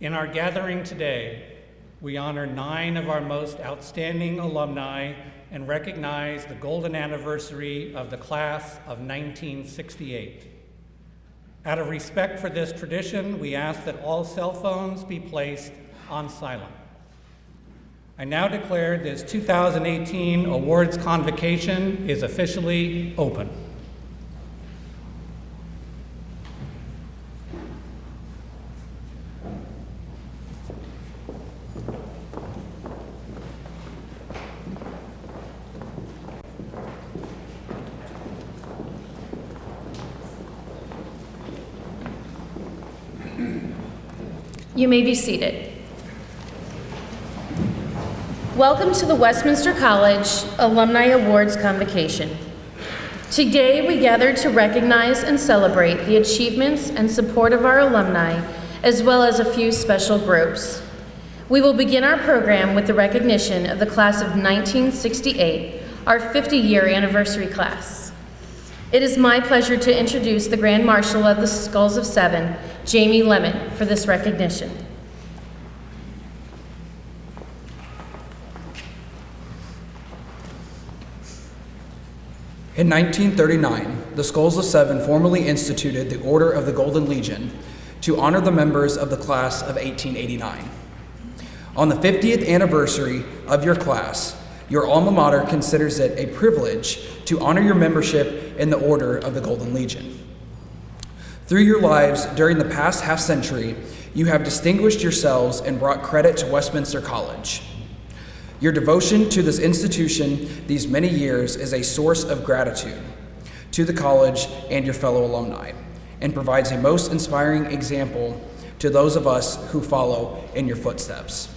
In our gathering today, we honor 9 of our most outstanding alumni and recognize the golden anniversary of the class of 1968. Out of respect for this tradition, we ask that all cell phones be placed on silent. I now declare this 2018 awards convocation is officially open. You may be seated. Welcome to the Westminster College Alumni Awards Convocation. Today we gather to recognize and celebrate the achievements and support of our alumni, as well as a few special groups. We will begin our program with the recognition of the class of 1968, our 50-year anniversary class. It is my pleasure to introduce the Grand Marshal of the Skulls of Seven, Jamie Lemon, for this recognition. In 1939, the Skulls of Seven formally instituted the Order of the Golden Legion to honor the members of the class of 1889. On the 50th anniversary of your class, your alma mater considers it a privilege to honor your membership in the Order of the Golden Legion. Through your lives during the past half-century, you have distinguished yourselves and brought credit to Westminster College. Your devotion to this institution these many years is a source of gratitude to the college and your fellow alumni, and provides a most inspiring example to those of us who follow in your footsteps.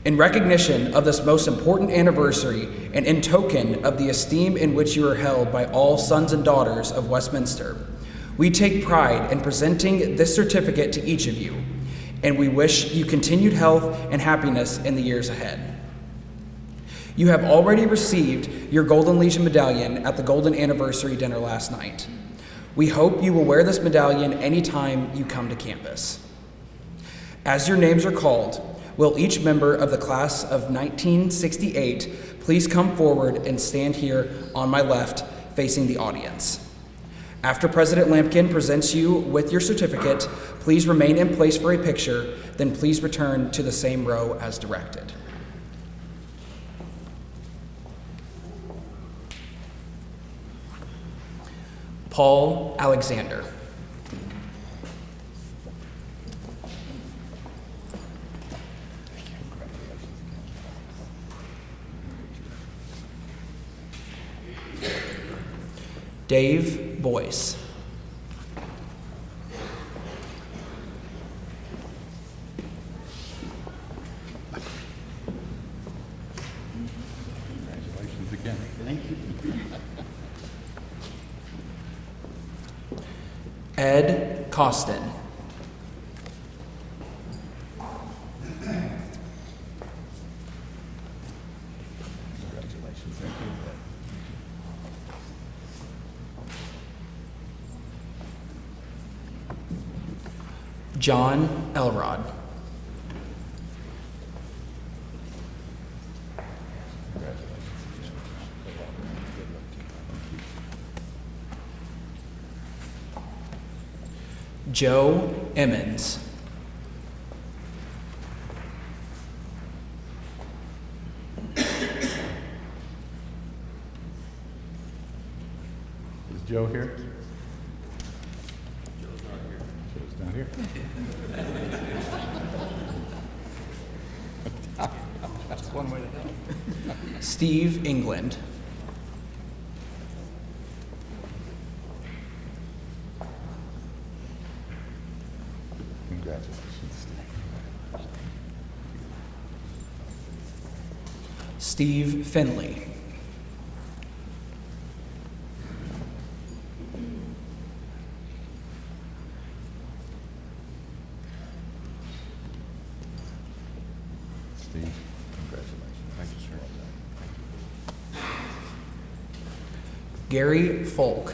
In recognition of this most important anniversary and in token of the esteem in which you are held by all sons and daughters of Westminster, we take pride in presenting this certificate to each of you, and we wish you continued health and happiness in the years ahead. You have already received your Golden Legion medallion at the Golden Anniversary dinner last night. We hope you will wear this medallion anytime you come to campus. As your names are called, will each member of the class of 1968 please come forward and stand here on my left facing the audience. After President Lampkin presents you with your certificate, please remain in place for a picture, then please return to the same row as directed. Paul Alexander. Dave Boyce. Congratulations again. Thank you. Ed Costin. Congratulations. Thank you. John Elrod. Joe Emmons. Is Joe here? Joe's not here. That's one way to help. Steve England. Congratulations, Steve. Steve Finley. Steve, congratulations. Thank you, sir. Gary Folk.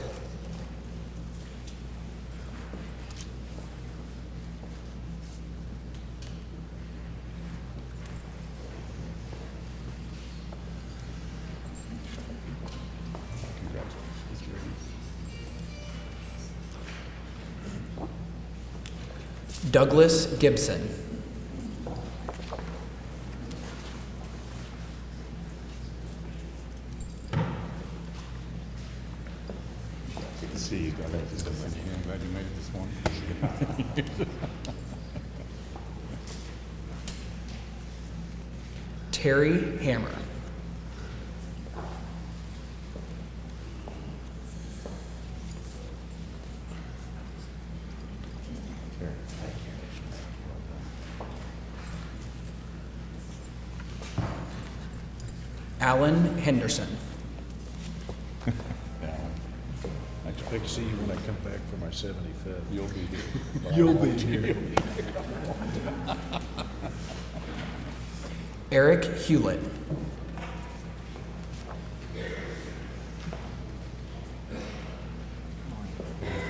Douglas Gibson. Good to see you. Glad you made it this morning. Terry Hammer. Alan Henderson. I expect to see you when I come back for my 75th. You'll be here. You'll be here. Eric Hewlett.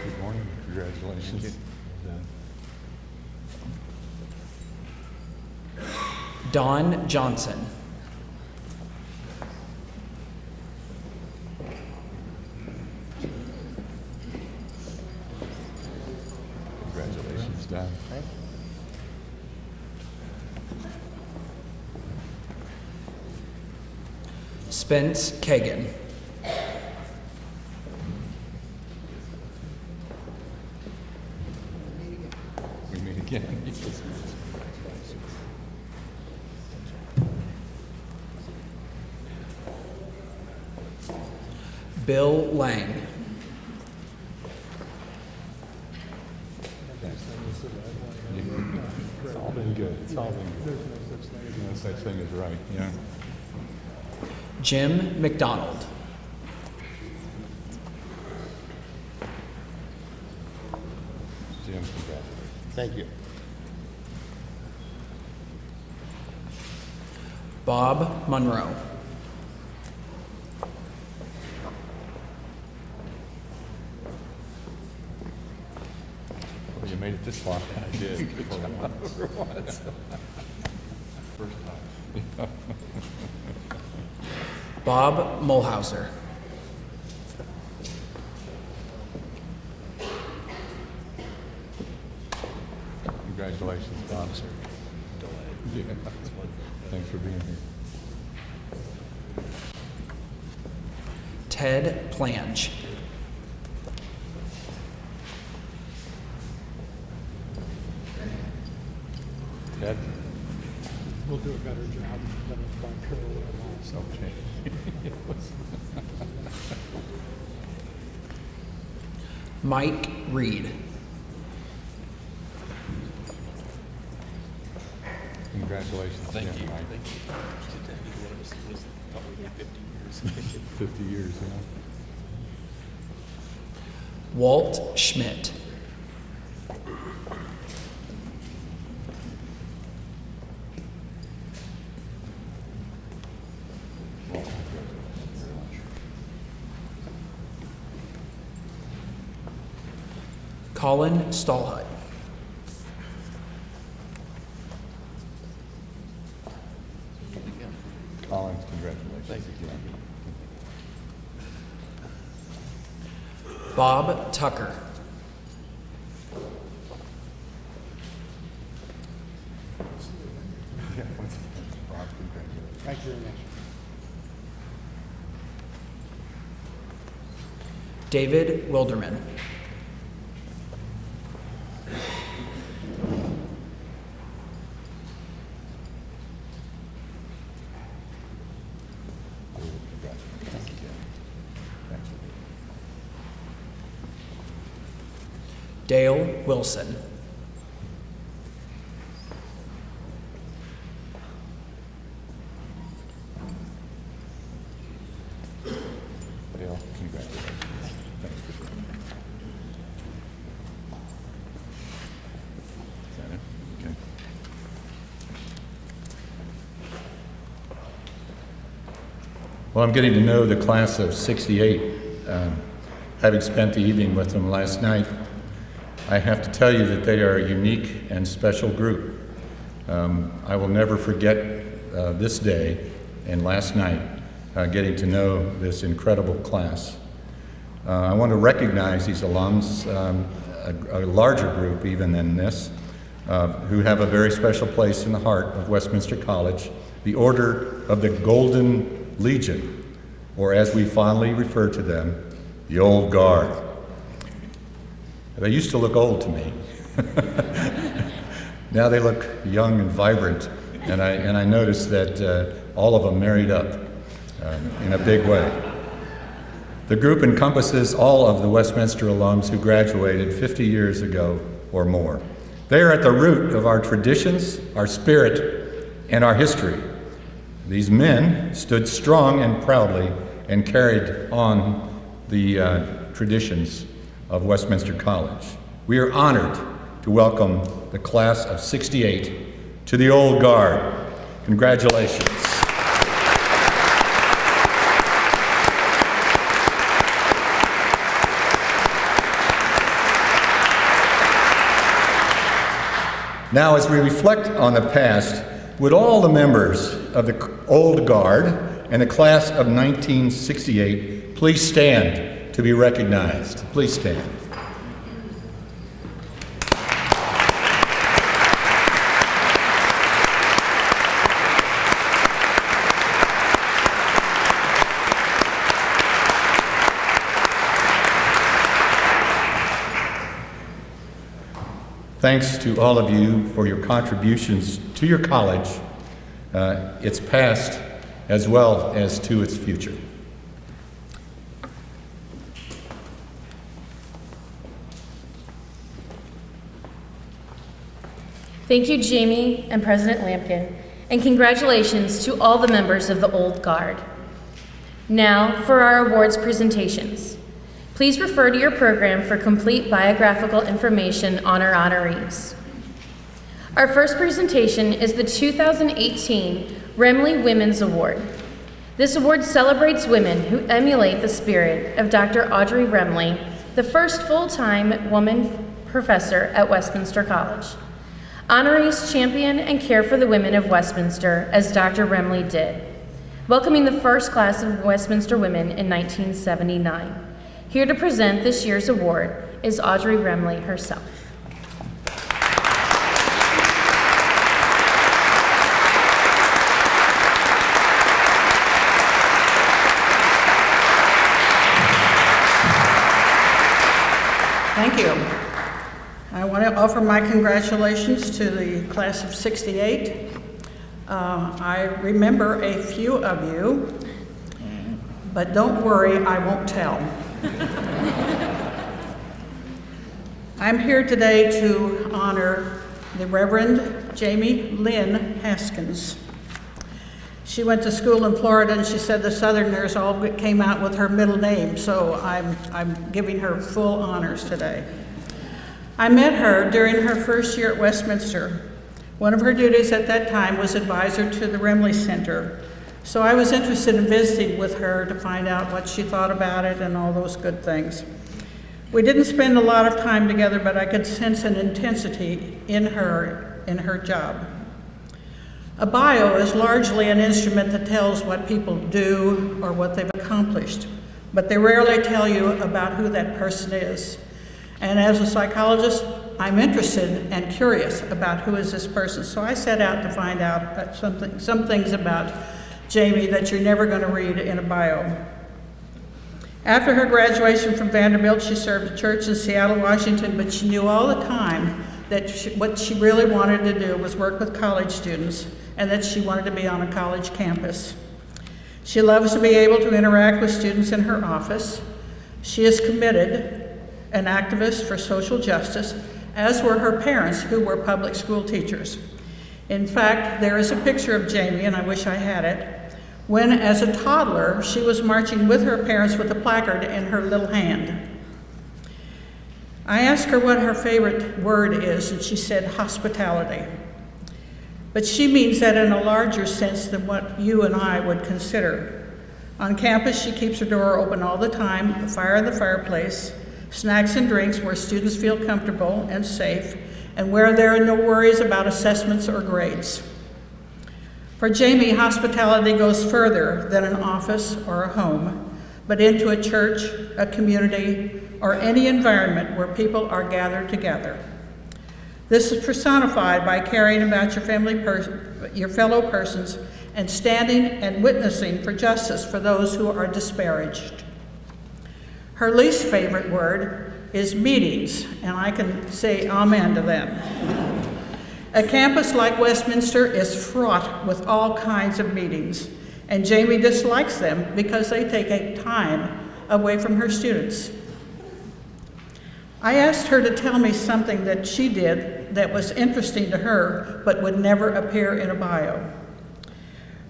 Good morning. Congratulations. Don Johnson. Congratulations, Don. Spence Kagan. We meet again. Bill Lang. It's all been good. It's all been good. No such thing as right, yeah. Jim McDonald. Jim, congratulations. Thank you. Bob Monroe. Well, you made it this far. I did. First time. Bob Mulhauser. Congratulations, Bob. Yeah. Thanks for being here. Ted Plange. Ted? We'll do a better job than if Bob Carroll last. Okay. Mike Reed. Congratulations. Thank you. Mike. Thank you. 50 years, yeah. Walt Schmidt. Well, congratulations very much. Colin Stallhut. Collins, congratulations. Thank you. Bob Tucker. Yeah, once again, Bob, congratulations. Thank you very much. David Wilderman. Congratulations again. Thanks for being here. Dale Wilson. Dale, congratulations. Thanks for being here. Is that it? Okay. Well, I'm getting to know the class of '68, having spent the evening with them last night. I have to tell you that they are a unique and special group. I will never forget this day and last night getting to know this incredible class. I want to recognize these alums, a larger group even than this, who have a very special place in the heart of Westminster College, the Order of the Golden Legion, or as we fondly refer to them, the Old Guard. They used to look old to me. Now they look young and vibrant, and I noticed that all of them married up in a big way. The group encompasses all of the Westminster alums who graduated 50 years ago or more. They are at the root of our traditions, our spirit, and our history. These men stood strong and proudly and carried on the traditions of Westminster College. We are honored to welcome the class of '68 to the Old Guard. Congratulations. Now, as we reflect on the past, would all the members of the Old Guard and the class of 1968 please stand to be recognized? Please stand. Thanks to all of you for your contributions to your college, its past, as well as to its future. Thank you, Jamie and President Lampkin, and congratulations to all the members of the Old Guard. Now for our awards presentations. Please refer to your program for complete biographical information on our honorees. Our first presentation is the 2018 Remley Women's Award. This award celebrates women who emulate the spirit of Dr. Audrey Remley, the first full-time woman professor at Westminster College. Honorees champion and care for the women of Westminster as Dr. Remley did, welcoming the first class of Westminster women in 1979. Here to present this year's award is Audrey Remley herself. Thank you. I want to offer my congratulations to the class of '68. I remember a few of you, but don't worry, I won't tell. I'm here today to honor the Reverend Jamie Lynn Haskins. She went to school in Florida, and she said the Southerners all came out with her middle name, so I'm giving her full honors today. I met her during her first year at Westminster. One of her duties at that time was advisor to the Remley Center, so I was interested in visiting with her to find out what she thought about it and all those good things. We didn't spend a lot of time together, but I could sense an intensity in her job. A bio is largely an instrument that tells what people do or what they've accomplished, but they rarely tell you about who that person is. And as a psychologist, I'm interested and curious about who is this person. So I set out to find out some things about Jamie that you're never going to read in a bio. After her graduation from Vanderbilt, she served a church in Seattle, Washington, but she knew all the time that what she really wanted to do was work with college students and that she wanted to be on a college campus. She loves to be able to interact with students in her office. She is committed, an activist for social justice, as were her parents, who were public school teachers. In fact, there is a picture of Jamie, and I wish I had it, when as a toddler, she was marching with her parents with a placard in her little hand. I asked her what her favorite word is, and she said hospitality. But she means that in a larger sense than what you and I would consider. On campus, she keeps her door open all the time, a fire in the fireplace, snacks and drinks where students feel comfortable and safe, and where there are no worries about assessments or grades. For Jamie, hospitality goes further than an office or a home, but into a church, a community, or any environment where people are gathered together. This is personified by caring about your fellow persons and standing and witnessing for justice for those who are disparaged. Her least favorite word is meetings, and I can say amen to that. A campus like Westminster is fraught with all kinds of meetings, and Jamie dislikes them because they take a time away from her students. I asked her to tell me something that she did that was interesting to her but would never appear in a bio.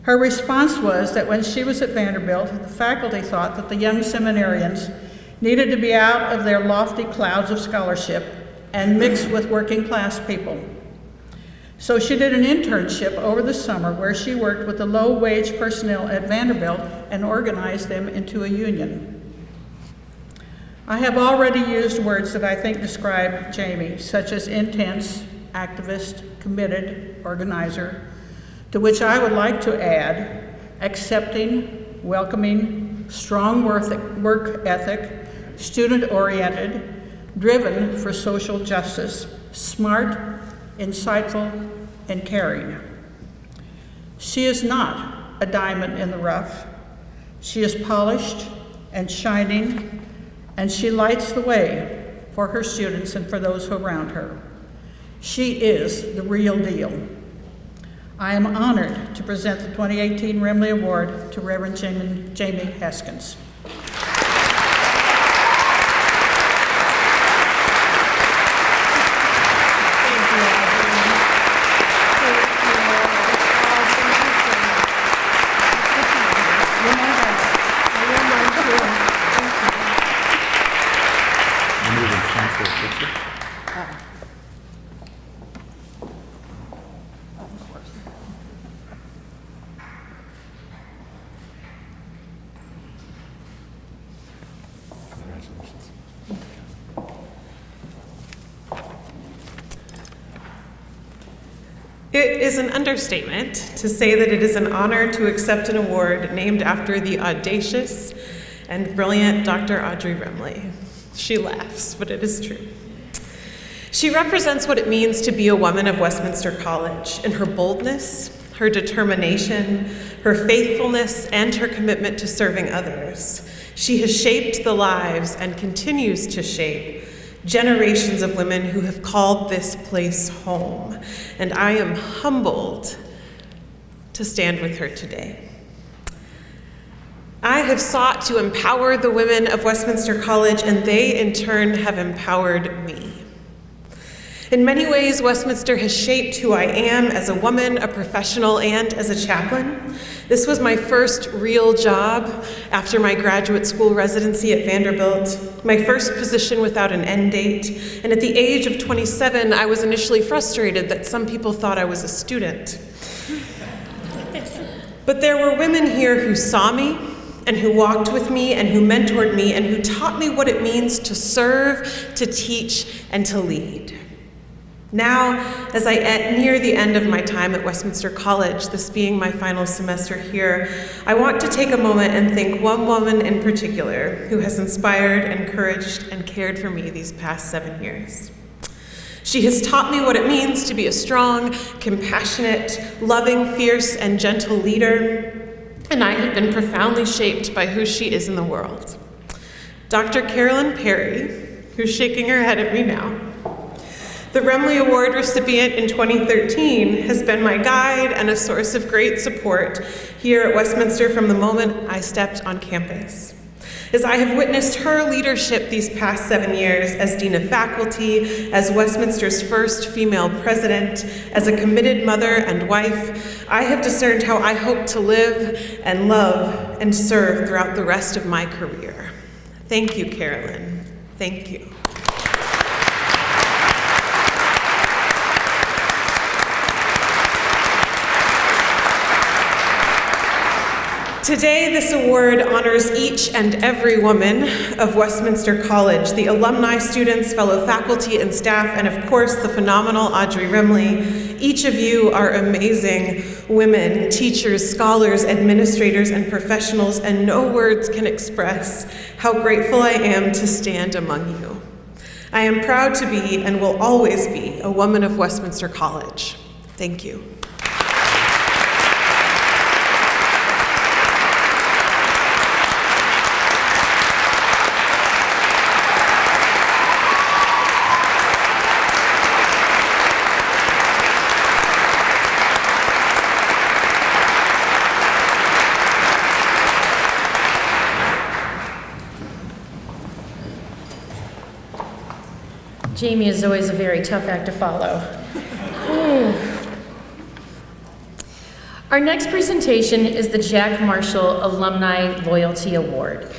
Her response was that when she was at Vanderbilt, the faculty thought that the young seminarians needed to be out of their lofty clouds of scholarship and mix with working class people. So she did an internship over the summer where she worked with the low-wage personnel at Vanderbilt and organized them into a union. I have already used words that I think describe Jamie, such as intense, activist, committed, organizer, to which I would like to add accepting, welcoming, strong work ethic, student-oriented, driven for social justice, smart, insightful, and caring. She is not a diamond in the rough. She is polished and shining, and she lights the way for her students and for those around her. She is the real deal. I am honored to present the 2018 Remley Award to Reverend Jamie Haskins. It is an understatement to say that it is an honor to accept an award named after the audacious and brilliant Dr. Audrey Remley. She laughs, but it is true. She represents what it means to be a woman of Westminster College in her boldness, her determination, her faithfulness, and her commitment to serving others. She has shaped the lives and continues to shape generations of women who have called this place home, and I am humbled to stand with her today. I have sought to empower the women of Westminster College, and they in turn have empowered me. In many ways, Westminster has shaped who I am as a woman, a professional, and as a chaplain. This was my first real job after my graduate school residency at Vanderbilt, my first position without an end date, and at the age of 27, I was initially frustrated that some people thought I was a student. But there were women here who saw me, and who walked with me, and who mentored me, and who taught me what it means to serve, to teach, and to lead. Now, as I near the end of my time at Westminster College, this being my final semester here, I want to take a moment and thank one woman in particular who has inspired, encouraged, and cared for me these past 7 years. She has taught me what it means to be a strong, compassionate, loving, fierce, and gentle leader, and I have been profoundly shaped by who she is in the world. Dr. Carolyn Perry, who's shaking her head at me now, the Remley Award recipient in 2013, has been my guide and a source of great support here at Westminster from the moment I stepped on campus. As I have witnessed her leadership these past 7 years as Dean of Faculty, as Westminster's first female president, as a committed mother and wife, I have discerned how I hope to live and love and serve throughout the rest of my career. Thank you, Carolyn. Thank you. Today, this award honors each and every woman of Westminster College, the alumni, students, fellow faculty and staff, and of course, the phenomenal Audrey Remley. Each of you are amazing women, teachers, scholars, administrators, and professionals, and no words can express how grateful I am to stand among you. I am proud to be and will always be a woman of Westminster College. Thank you. Jamie is always a very tough act to follow. Our next presentation is the Jack Marshall Alumni Loyalty Award.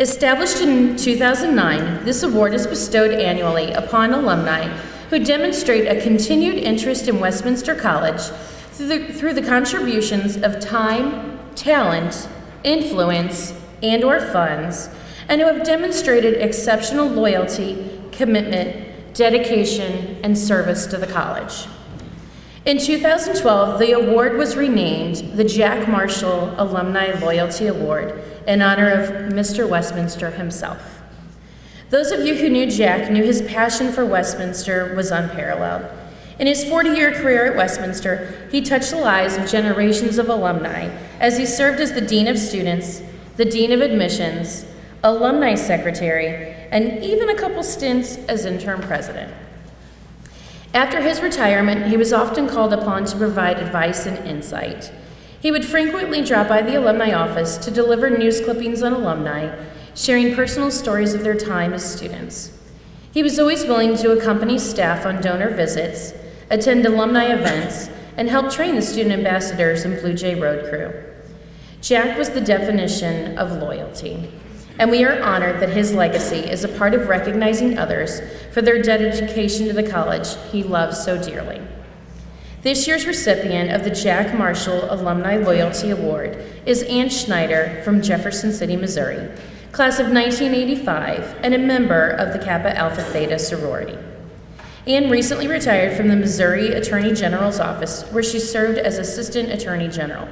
Established in 2009, this award is bestowed annually upon alumni who demonstrate a continued interest in Westminster College through the contributions of time, talent, influence, and/or funds, and who have demonstrated exceptional loyalty, commitment, dedication, and service to the college. In 2012, the award was renamed the Jack Marshall Alumni Loyalty Award in honor of Mr. Westminster himself. Those of you who knew Jack knew his passion for Westminster was unparalleled. In his 40-year career at Westminster, he touched the lives of generations of alumni as he served as the Dean of Students, the Dean of Admissions, Alumni Secretary, and even a couple stints as interim president. After his retirement, he was often called upon to provide advice and insight. He would frequently drop by the alumni office to deliver news clippings on alumni, sharing personal stories of their time as students. He was always willing to accompany staff on donor visits, attend alumni events, and help train the student ambassadors and Blue Jay Road crew. Jack was the definition of loyalty, and we are honored that his legacy is a part of recognizing others for their dedication to the college he loves so dearly. This year's recipient of the Jack Marshall Alumni Loyalty Award is Ann Schneider from Jefferson City, Missouri, class of 1985, and a member of the Kappa Alpha Theta sorority. Ann recently retired from the Missouri Attorney General's office, where she served as Assistant Attorney General.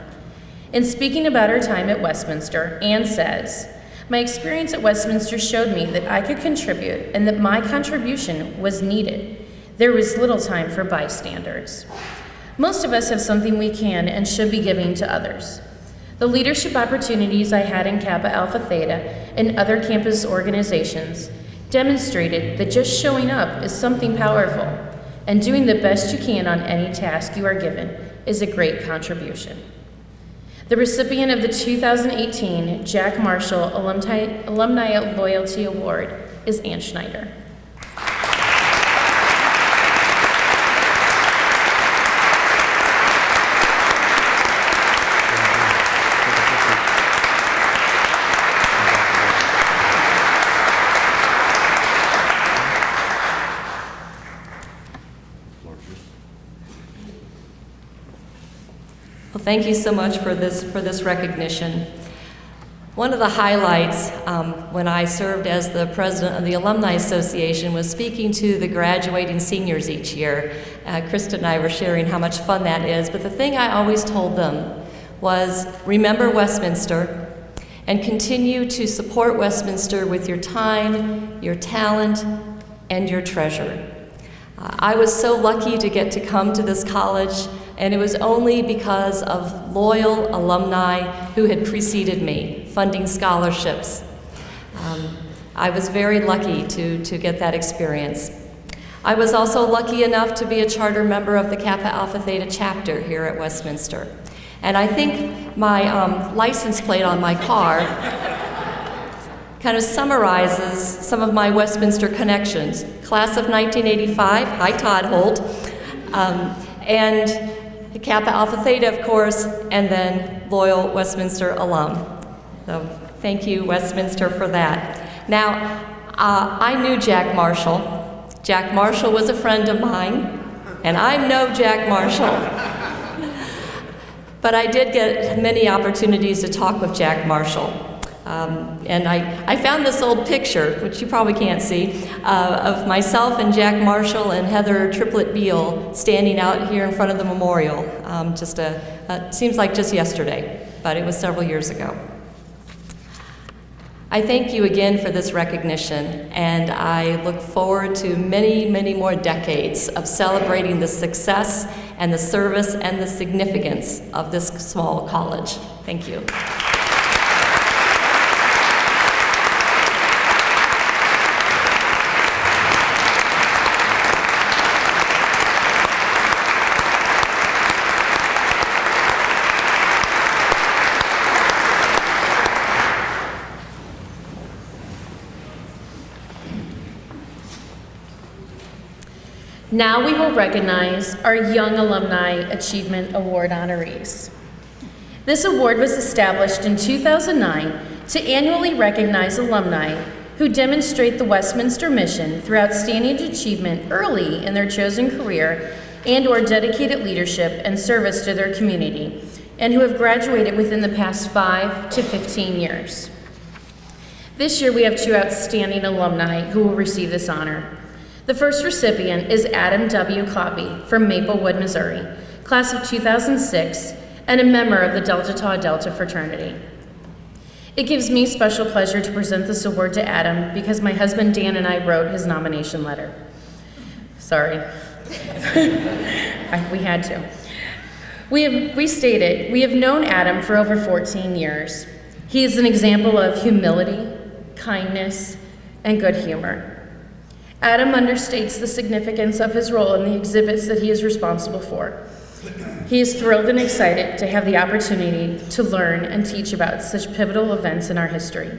In speaking about her time at Westminster, Ann says, "My experience at Westminster showed me that I could contribute and that my contribution was needed. There was little time for bystanders. Most of us have something we can and should be giving to others. The leadership opportunities I had in Kappa Alpha Theta and other campus organizations demonstrated that just showing up is something powerful, and doing the best you can on any task you are given is a great contribution." The recipient of the 2018 Jack Marshall Alumni Loyalty Award is Ann Schneider. Well, thank you so much for this recognition. One of the highlights when I served as the president of the Alumni Association was speaking to the graduating seniors each year. Krista and I were sharing how much fun that is, but the thing I always told them was, remember Westminster and continue to support Westminster with your time, your talent, and your treasure. I was so lucky to get to come to this college, and it was only because of loyal alumni who had preceded me, funding scholarships. I was very lucky to get that experience. I was also lucky enough to be a charter member of the Kappa Alpha Theta chapter here at Westminster. And I think my license plate on my car kind of summarizes some of my Westminster connections. Class of 1985, hi Todd Holt, and Kappa Alpha Theta, of course, and then loyal Westminster alum. So thank you, Westminster, for that. Now, I knew Jack Marshall. Jack Marshall was a friend of mine, and I know Jack Marshall. But I did get many opportunities to talk with Jack Marshall. And I found this old picture, which you probably can't see, of myself and Jack Marshall and Heather Triplett Beal standing out here in front of the memorial. Seems like just yesterday, but it was several years ago. I thank you again for this recognition, and I look forward to many, many more decades of celebrating the success and the service and the significance of this small college. Thank you. Now we will recognize our Young Alumni Achievement Award honorees. This award was established in 2009 to annually recognize alumni who demonstrate the Westminster mission through outstanding achievement early in their chosen career and/or dedicated leadership and service to their community, and who have graduated within the past 5 to 15 years. This year we have 2 outstanding alumni who will receive this honor. The first recipient is Adam W. Kloppe from Maplewood, Missouri, class of 2006, and a member of the Delta Tau Delta fraternity. It gives me special pleasure to present this award to Adam because my husband Dan and I wrote his nomination letter. Sorry. We had to. We stated, we have known Adam for over 14 years. He is an example of humility, kindness, and good humor. Adam understates the significance of his role in the exhibits that he is responsible for. He is thrilled and excited to have the opportunity to learn and teach about such pivotal events in our history.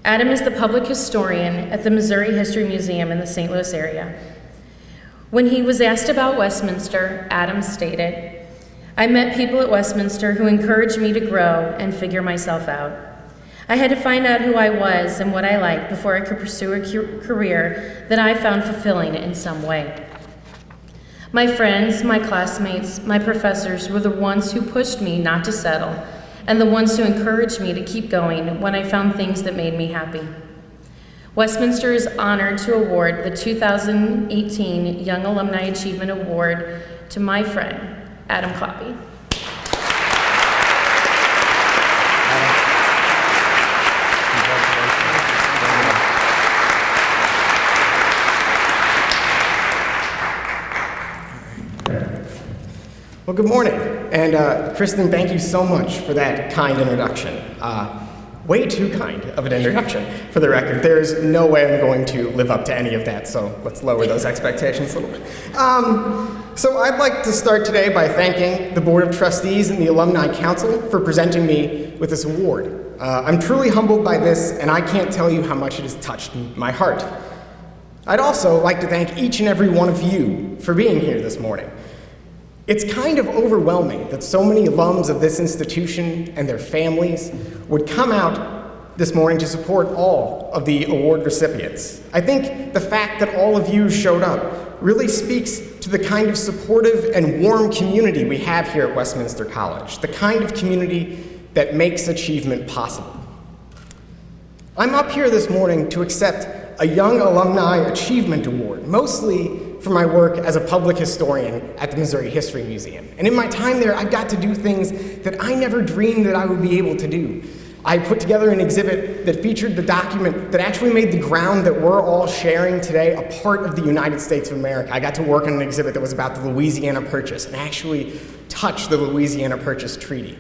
Adam is the public historian at the Missouri History Museum in the St. Louis area. When he was asked about Westminster, Adam stated, "I met people at Westminster who encouraged me to grow and figure myself out. I had to find out who I was and what I liked before I could pursue a career that I found fulfilling in some way. My friends, my classmates, my professors were the ones who pushed me not to settle, and the ones who encouraged me to keep going when I found things that made me happy." Westminster is honored to award the 2018 Young Alumni Achievement Award to my friend, Adam Kloppe. Well, good morning, and Kristen, thank you so much for that kind introduction. Way too kind of an introduction, for the record. There's no way I'm going to live up to any of that, so let's lower those expectations a little bit. So I'd like to start today by thanking the Board of Trustees and the Alumni Council for presenting me with this award. I'm truly humbled by this, and I can't tell you how much it has touched my heart. I'd also like to thank each and every one of you for being here this morning. It's kind of overwhelming that so many alums of this institution and their families would come out this morning to support all of the award recipients. I think the fact that all of you showed up really speaks to the kind of supportive and warm community we have here at Westminster College, the kind of community that makes achievement possible. I'm up here this morning to accept a Young Alumni Achievement Award, mostly for my work as a public historian at the Missouri History Museum. And in my time there, I got to do things that I never dreamed that I would be able to do. I put together an exhibit that featured the document that actually made the ground that we're all sharing today a part of the United States of America. I got to work on an exhibit that was about the Louisiana Purchase and actually touch the Louisiana Purchase Treaty.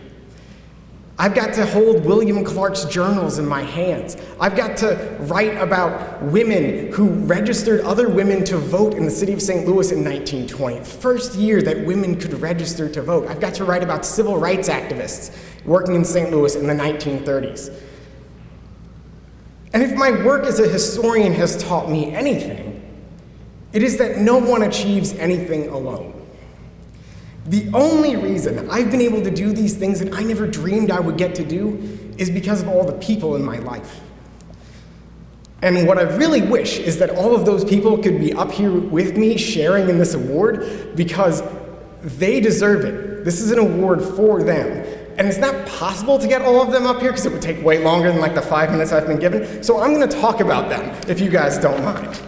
I've got to hold William Clark's journals in my hands. I've got to write about women who registered other women to vote in the city of St. Louis in 1920, the first year that women could register to vote. I've got to write about civil rights activists working in St. Louis in the 1930s. And if my work as a historian has taught me anything, it is that no one achieves anything alone. The only reason I've been able to do these things that I never dreamed I would get to do is because of all the people in my life. And what I really wish is that all of those people could be up here with me sharing in this award because they deserve it. This is an award for them. And it's not possible to get all of them up here because it would take way longer than like the 5 minutes I've been given. So I'm going to talk about them if you guys don't mind.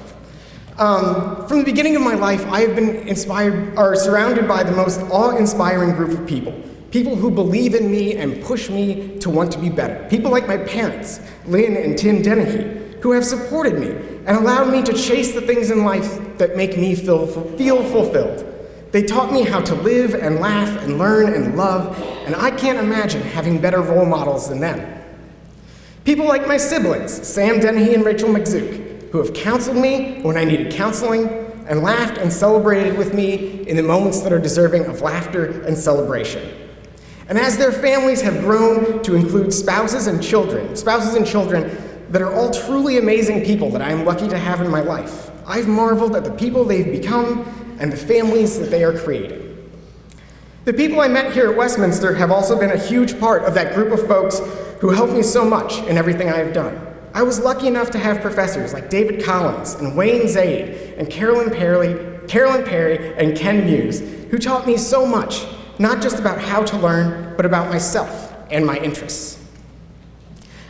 From the beginning of my life, I have been surrounded by the most awe-inspiring group of people. People who believe in me and push me to want to be better. People like my parents, Lynn and Tim Dennehy, who have supported me and allowed me to chase the things in life that make me feel fulfilled. They taught me how to live and laugh and learn and love, and I can't imagine having better role models than them. People like my siblings, Sam Dennehy and Rachel McZook, who have counseled me when I needed counseling and laughed and celebrated with me in the moments that are deserving of laughter and celebration. And as their families have grown to include spouses and children that are all truly amazing people that I am lucky to have in my life, I've marveled at the people they've become and the families that they are creating. The people I met here at Westminster have also been a huge part of that group of folks who helped me so much in everything I have done. I was lucky enough to have professors like David Collins and Wayne Zaid and Carolyn Perry and Ken Muse, who taught me so much, not just about how to learn, but about myself and my interests.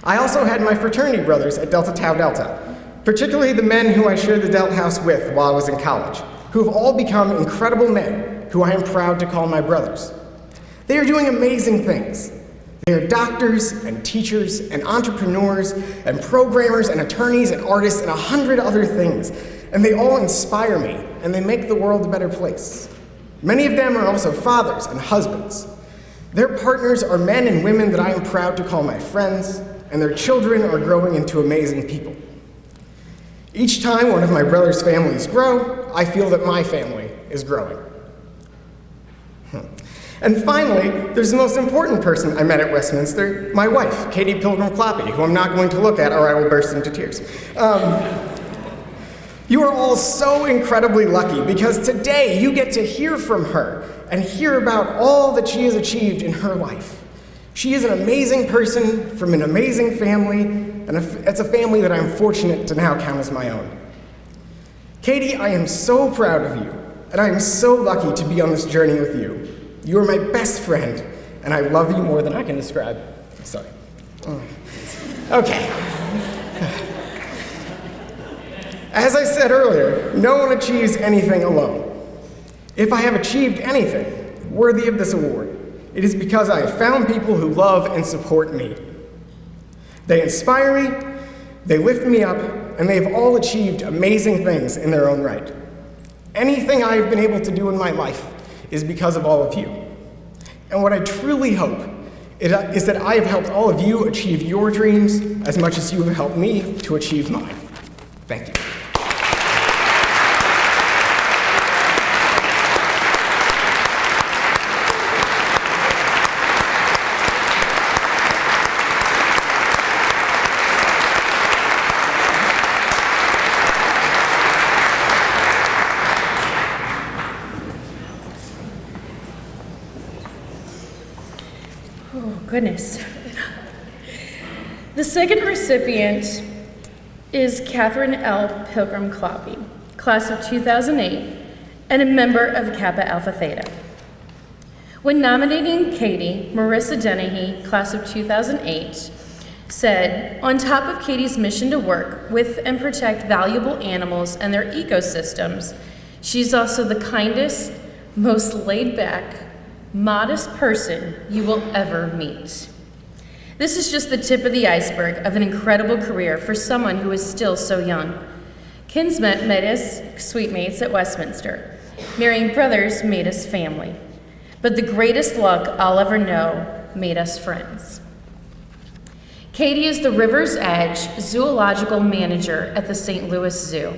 I also had my fraternity brothers at Delta Tau Delta, particularly the men who I shared the Delt House with while I was in college, who have all become incredible men who I am proud to call my brothers. They are doing amazing things. They are doctors and teachers and entrepreneurs and programmers and attorneys and artists and 100 other things, and they all inspire me and they make the world a better place. Many of them are also fathers and husbands. Their partners are men and women that I am proud to call my friends, and their children are growing into amazing people. Each time one of my brother's families grow, I feel that my family is growing. And finally, there's the most important person I met at Westminster, my wife, Katie Pilgrim Cloppy, who I'm not going to look at or I will burst into tears. You are all so incredibly lucky because today you get to hear from her and hear about all that she has achieved in her life. She is an amazing person from an amazing family, and it's a family that I'm fortunate to now count as my own. Katie, I am so proud of you, and I am so lucky to be on this journey with you. You are my best friend, and I love you more than I can describe. Sorry. Okay. As I said earlier, no one achieves anything alone. If I have achieved anything worthy of this award, it is because I have found people who love and support me. They inspire me, they lift me up, and they have all achieved amazing things in their own right. Anything I have been able to do in my life is because of all of you. And what I truly hope is that I have helped all of you achieve your dreams as much as you have helped me to achieve mine. Thank you. Goodness. The second recipient is Catherine L. Pilgrim Cloppy, class of 2008, and a member of Kappa Alpha Theta. When nominating Katie, Marissa Dennehy, class of 2008, said, on top of Katie's mission to work with and protect valuable animals and their ecosystems, she's also the kindest, most laid-back, modest person you will ever meet. This is just the tip of the iceberg of an incredible career for someone who is still so young. Kinsmen made us suitemates at Westminster. Marrying brothers made us family. But the greatest luck I'll ever know made us friends. Katie is the River's Edge zoological manager at the St. Louis Zoo.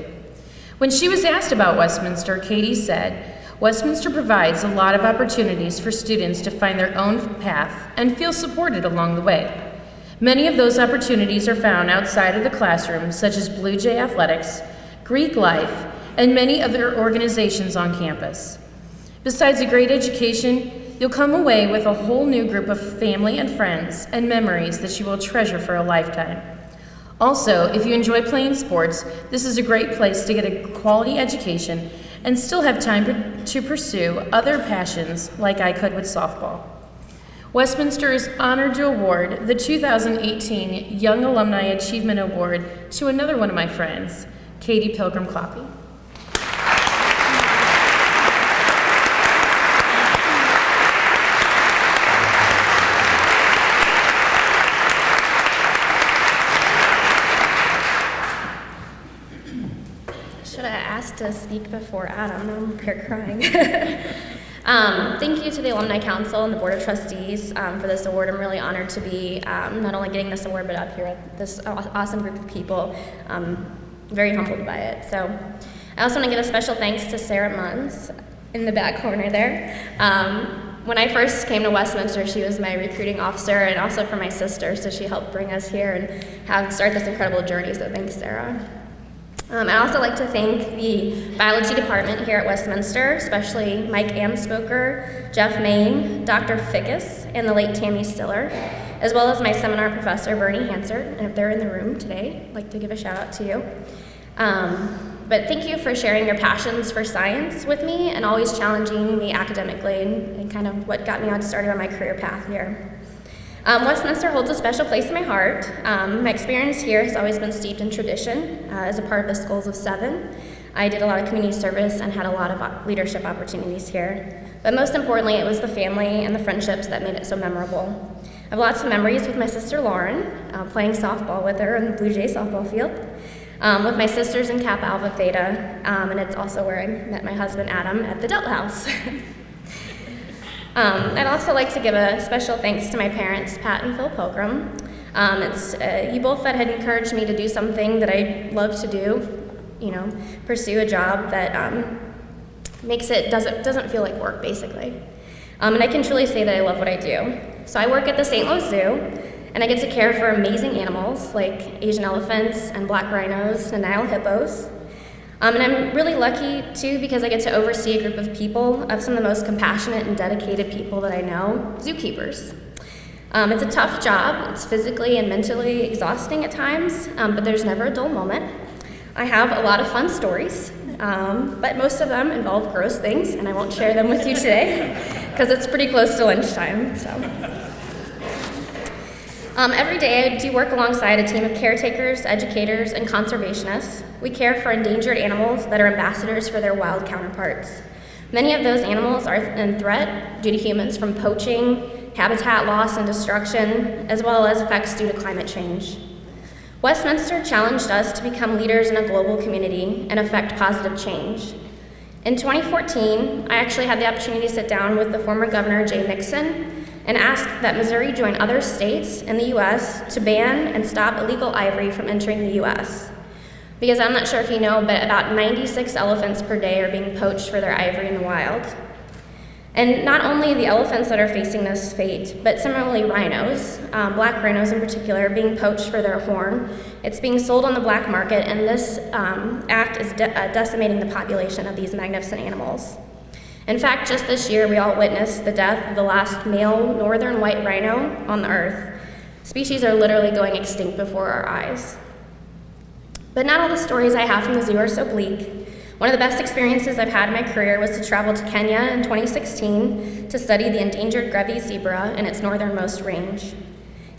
When she was asked about Westminster, Katie said, Westminster provides a lot of opportunities for students to find their own path and feel supported along the way. Many of those opportunities are found outside of the classroom, such as Blue Jay Athletics, Greek Life, and many other organizations on campus. Besides a great education, you'll come away with a whole new group of family and friends and memories that you will treasure for a lifetime. Also, if you enjoy playing sports, this is a great place to get a quality education and still have time to pursue other passions like I could with softball. Westminster is honored to award the 2018 Young Alumni Achievement Award to another one of my friends, Katie Pilgrim Cloppy. to speak before Adam. I'm here crying. Thank you to the Alumni Council and the Board of Trustees for this award. I'm really honored to be not only getting this award, but up here with this awesome group of people. Very humbled by it. So I also want to give a special thanks to Sarah Munns in the back corner there. When I first came to Westminster, she was my recruiting officer, and also for my sister, so she helped bring us here and start this incredible journey, so thanks, Sarah. I'd also like to thank the biology department here at Westminster, especially Mike Amspoker, Jeff Main, Dr. Fickus, and the late Tammy Stiller, as well as my seminar professor, Bernie Hansard, and if they're in the room today, I'd like to give a shout out to you. But thank you for sharing your passions for science with me and always challenging me academically and kind of what got me started on my career path here. Westminster holds a special place in my heart. My experience here has always been steeped in tradition as a part of the Schools of Seven. I did a lot of community service and had a lot of leadership opportunities here. But most importantly, it was the family and the friendships that made it so memorable. I have lots of memories with my sister Lauren, playing softball with her on the Blue Jay softball field. With my sisters in Kappa Alpha Theta, and it's also where I met my husband Adam at the Delta House. I'd also like to give a special thanks to my parents, Pat and Phil Pilgrim. It's you both that had encouraged me to do something that I love to do, pursue a job that doesn't feel like work, basically. And I can truly say that I love what I do. So I work at the St. Louis Zoo, and I get to care for amazing animals like Asian elephants and black rhinos and Nile hippos. And I'm really lucky too because I get to oversee a group of people, of some of the most compassionate and dedicated people that I know, zookeepers. It's a tough job. It's physically and mentally exhausting at times, but there's never a dull moment. I have a lot of fun stories, but most of them involve gross things, and I won't share them with you today because it's pretty close to lunchtime. So. Every day I do work alongside a team of caretakers, educators, and conservationists. We care for endangered animals that are ambassadors for their wild counterparts. Many of those animals are in threat due to humans from poaching, habitat loss and destruction, as well as effects due to climate change. Westminster challenged us to become leaders in a global community and affect positive change. In 2014, I actually had the opportunity to sit down with the former Governor Jay Nixon and ask that Missouri join other states in the U.S. to ban and stop illegal ivory from entering the U.S. Because I'm not sure if you know, but about 96 elephants per day are being poached for their ivory in the wild. And not only the elephants that are facing this fate, but similarly rhinos, black rhinos in particular, are being poached for their horn. It's being sold on the black market, and this act is decimating the population of these magnificent animals. In fact, just this year, we all witnessed the death of the last male northern white rhino on the earth. Species are literally going extinct before our eyes. But not all the stories I have from the zoo are so bleak. One of the best experiences I've had in my career was to travel to Kenya in 2016 to study the endangered Grevy's zebra in its northernmost range.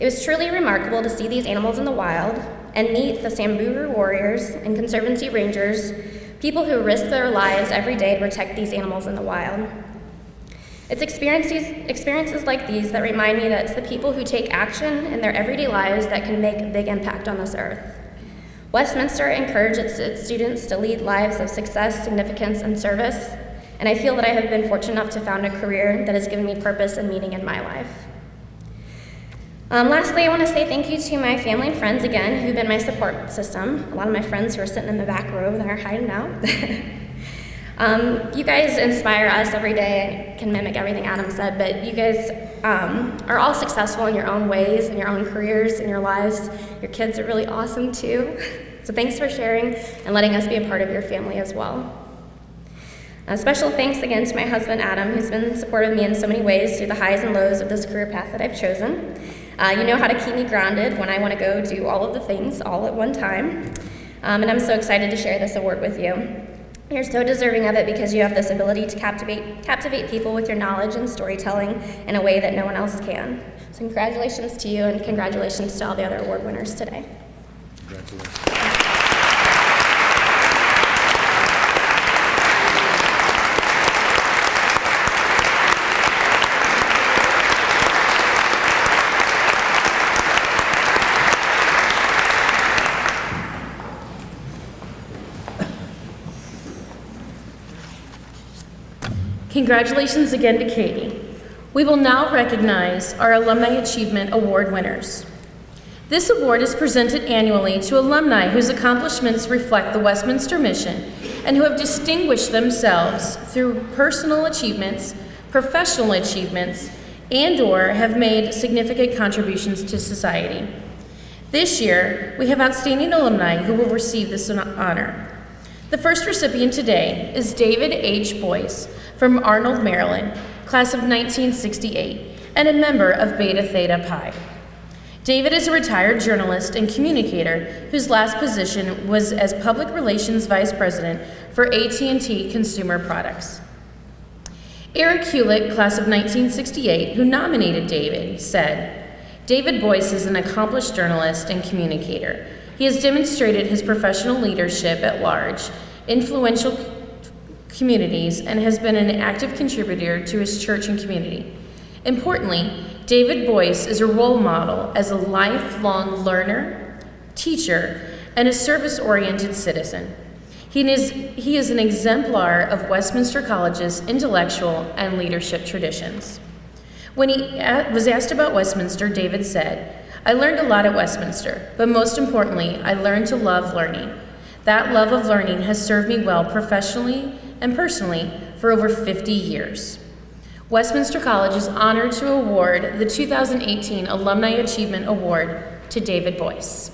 It was truly remarkable to see these animals in the wild and meet the Samburu warriors and Conservancy rangers, people who risk their lives every day to protect these animals in the wild. It's experiences like these that remind me that it's the people who take action in their everyday lives that can make a big impact on this earth. Westminster encourages its students to lead lives of success, significance, and service, and I feel that I have been fortunate enough to found a career that has given me purpose and meaning in my life. Lastly, I want to say thank you to my family and friends again who've been my support system. A lot of my friends who are sitting in the back row that are hiding out. You guys inspire us every day. I can mimic everything Adam said, but you guys are all successful in your own ways, in your own careers, in your lives. Your kids are really awesome too. So thanks for sharing and letting us be a part of your family as well. A special thanks again to my husband Adam, who's been supportive of me in so many ways through the highs and lows of this career path that I've chosen. You know how to keep me grounded when I want to go do all of the things all at one time. And I'm so excited to share this award with you. You're so deserving of it because you have this ability to captivate people with your knowledge and storytelling in a way that no one else can. So congratulations to you, and congratulations to all the other award winners today. Congratulations. Congratulations again to Katie. We will now recognize our Alumni Achievement Award winners. This award is presented annually to alumni whose accomplishments reflect the Westminster mission and who have distinguished themselves through personal achievements, professional achievements, and/or have made significant contributions to society. This year, we have outstanding alumni who will receive this honor. The first recipient today is David H. Boyce from Arnold, Maryland, class of 1968, and a member of Beta Theta Pi. David is a retired journalist and communicator whose last position was as Public Relations Vice President for AT&T Consumer Products. Eric Hewlett, class of 1968, who nominated David, said, "David Boyce is an accomplished journalist and communicator. He has demonstrated his professional leadership at large, influential communities, and has been an active contributor to his church and community. Importantly, David Boyce is a role model as a lifelong learner, teacher, and a service-oriented citizen. He is an exemplar of Westminster College's intellectual and leadership traditions." When he was asked about Westminster, David said, "I learned a lot at Westminster, but most importantly, I learned to love learning. That love of learning has served me well professionally and personally for over 50 years. Westminster College is honored to award the 2018 Alumni Achievement Award to David Boyce.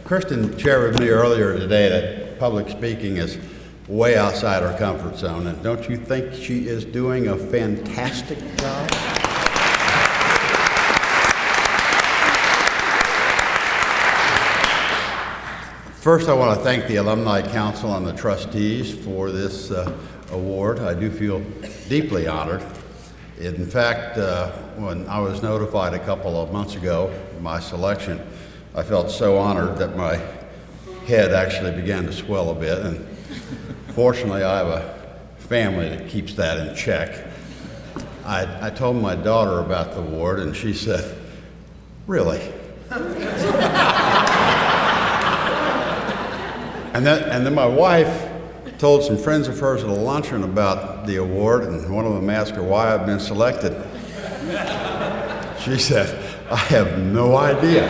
Kristen shared with me earlier today that public speaking is way outside her comfort zone, and don't you think she is doing a fantastic job? First, I want to thank the Alumni Council and the trustees for this award. I do feel deeply honored. In fact, when I was notified a couple of months ago of my selection, I felt so honored that my head actually began to swell a bit, and fortunately I have a family that keeps that in check. I told my daughter about the award, and she said, "Really?" And then my wife told some friends of hers at a luncheon about the award, and one of them asked her why I've been selected. She said, "I have no idea."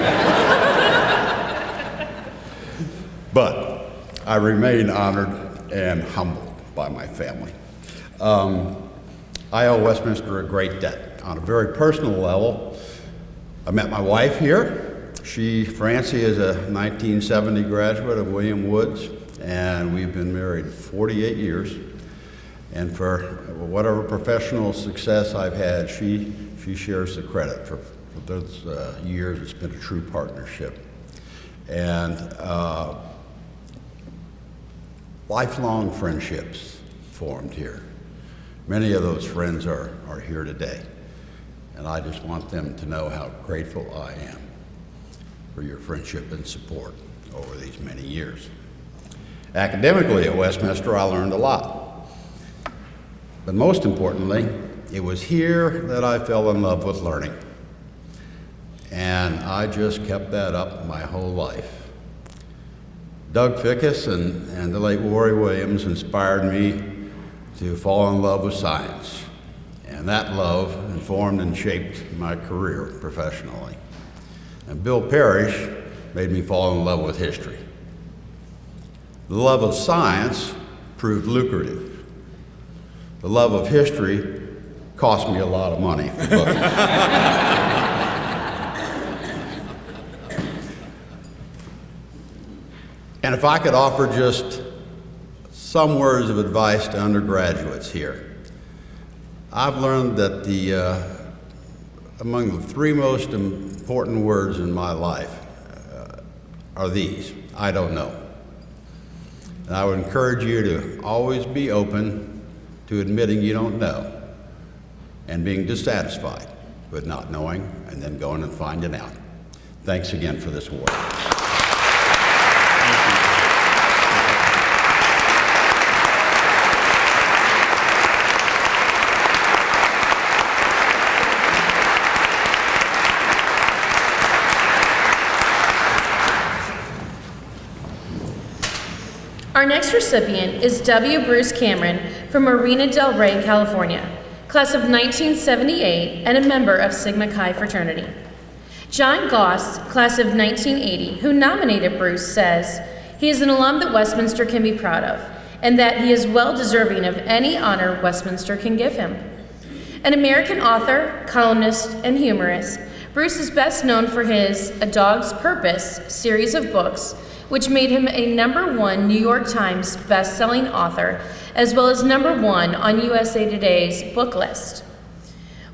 But I remain honored and humbled by my family. I owe Westminster a great debt. On a very personal level, I met my wife here. Francie, is a 1970 graduate of William Woods, and we've been married 48 years. And for whatever professional success I've had, she shares the credit for those years. It's been a true partnership. And lifelong friendships formed here. Many of those friends are here today, and I just want them to know how grateful I am for your friendship and support over these many years. Academically at Westminster, I learned a lot, but most importantly, it was here that I fell in love with learning, and I just kept that up my whole life. Doug Fickus and the late Rory Williams inspired me to fall in love with science, and that love informed and shaped my career professionally. And Bill Parrish made me fall in love with history. The love of science proved lucrative. The love of history cost me a lot of money for books. And if I could offer just some words of advice to undergraduates here, I've learned that among the three most important words in my life are these: I don't know. And I would encourage you to always be open to admitting you don't know and being dissatisfied with not knowing and then going and finding out. Thanks again for this award. Thank you. Our next recipient is W. Bruce Cameron from Marina del Rey, California, class of 1978 and a member of Sigma Chi fraternity. John Goss, class of 1980, who nominated Bruce, says he is an alum that Westminster can be proud of, and that he is well deserving of any honor Westminster can give him. An American author, columnist, and humorist, Bruce is best known for his A Dog's Purpose series of books, which made him a #1 New York Times best-selling author, as well as #1 on USA Today's book list.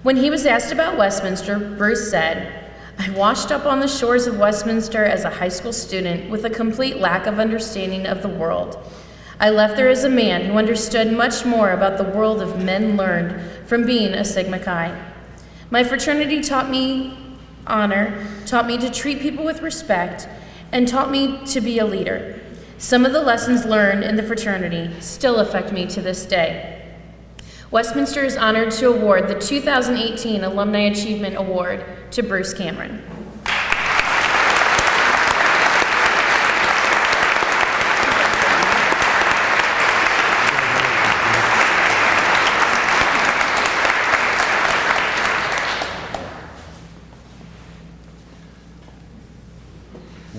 When he was asked about Westminster, Bruce said, "I washed up on the shores of Westminster as a high school student with a complete lack of understanding of the world. I left there as a man who understood much more about the world of men learned from being a Sigma Chi. My fraternity taught me honor, taught me to treat people with respect, and taught me to be a leader. Some of the lessons learned in the fraternity still affect me to this day." Westminster is honored to award the 2018 Alumni Achievement Award to Bruce Cameron.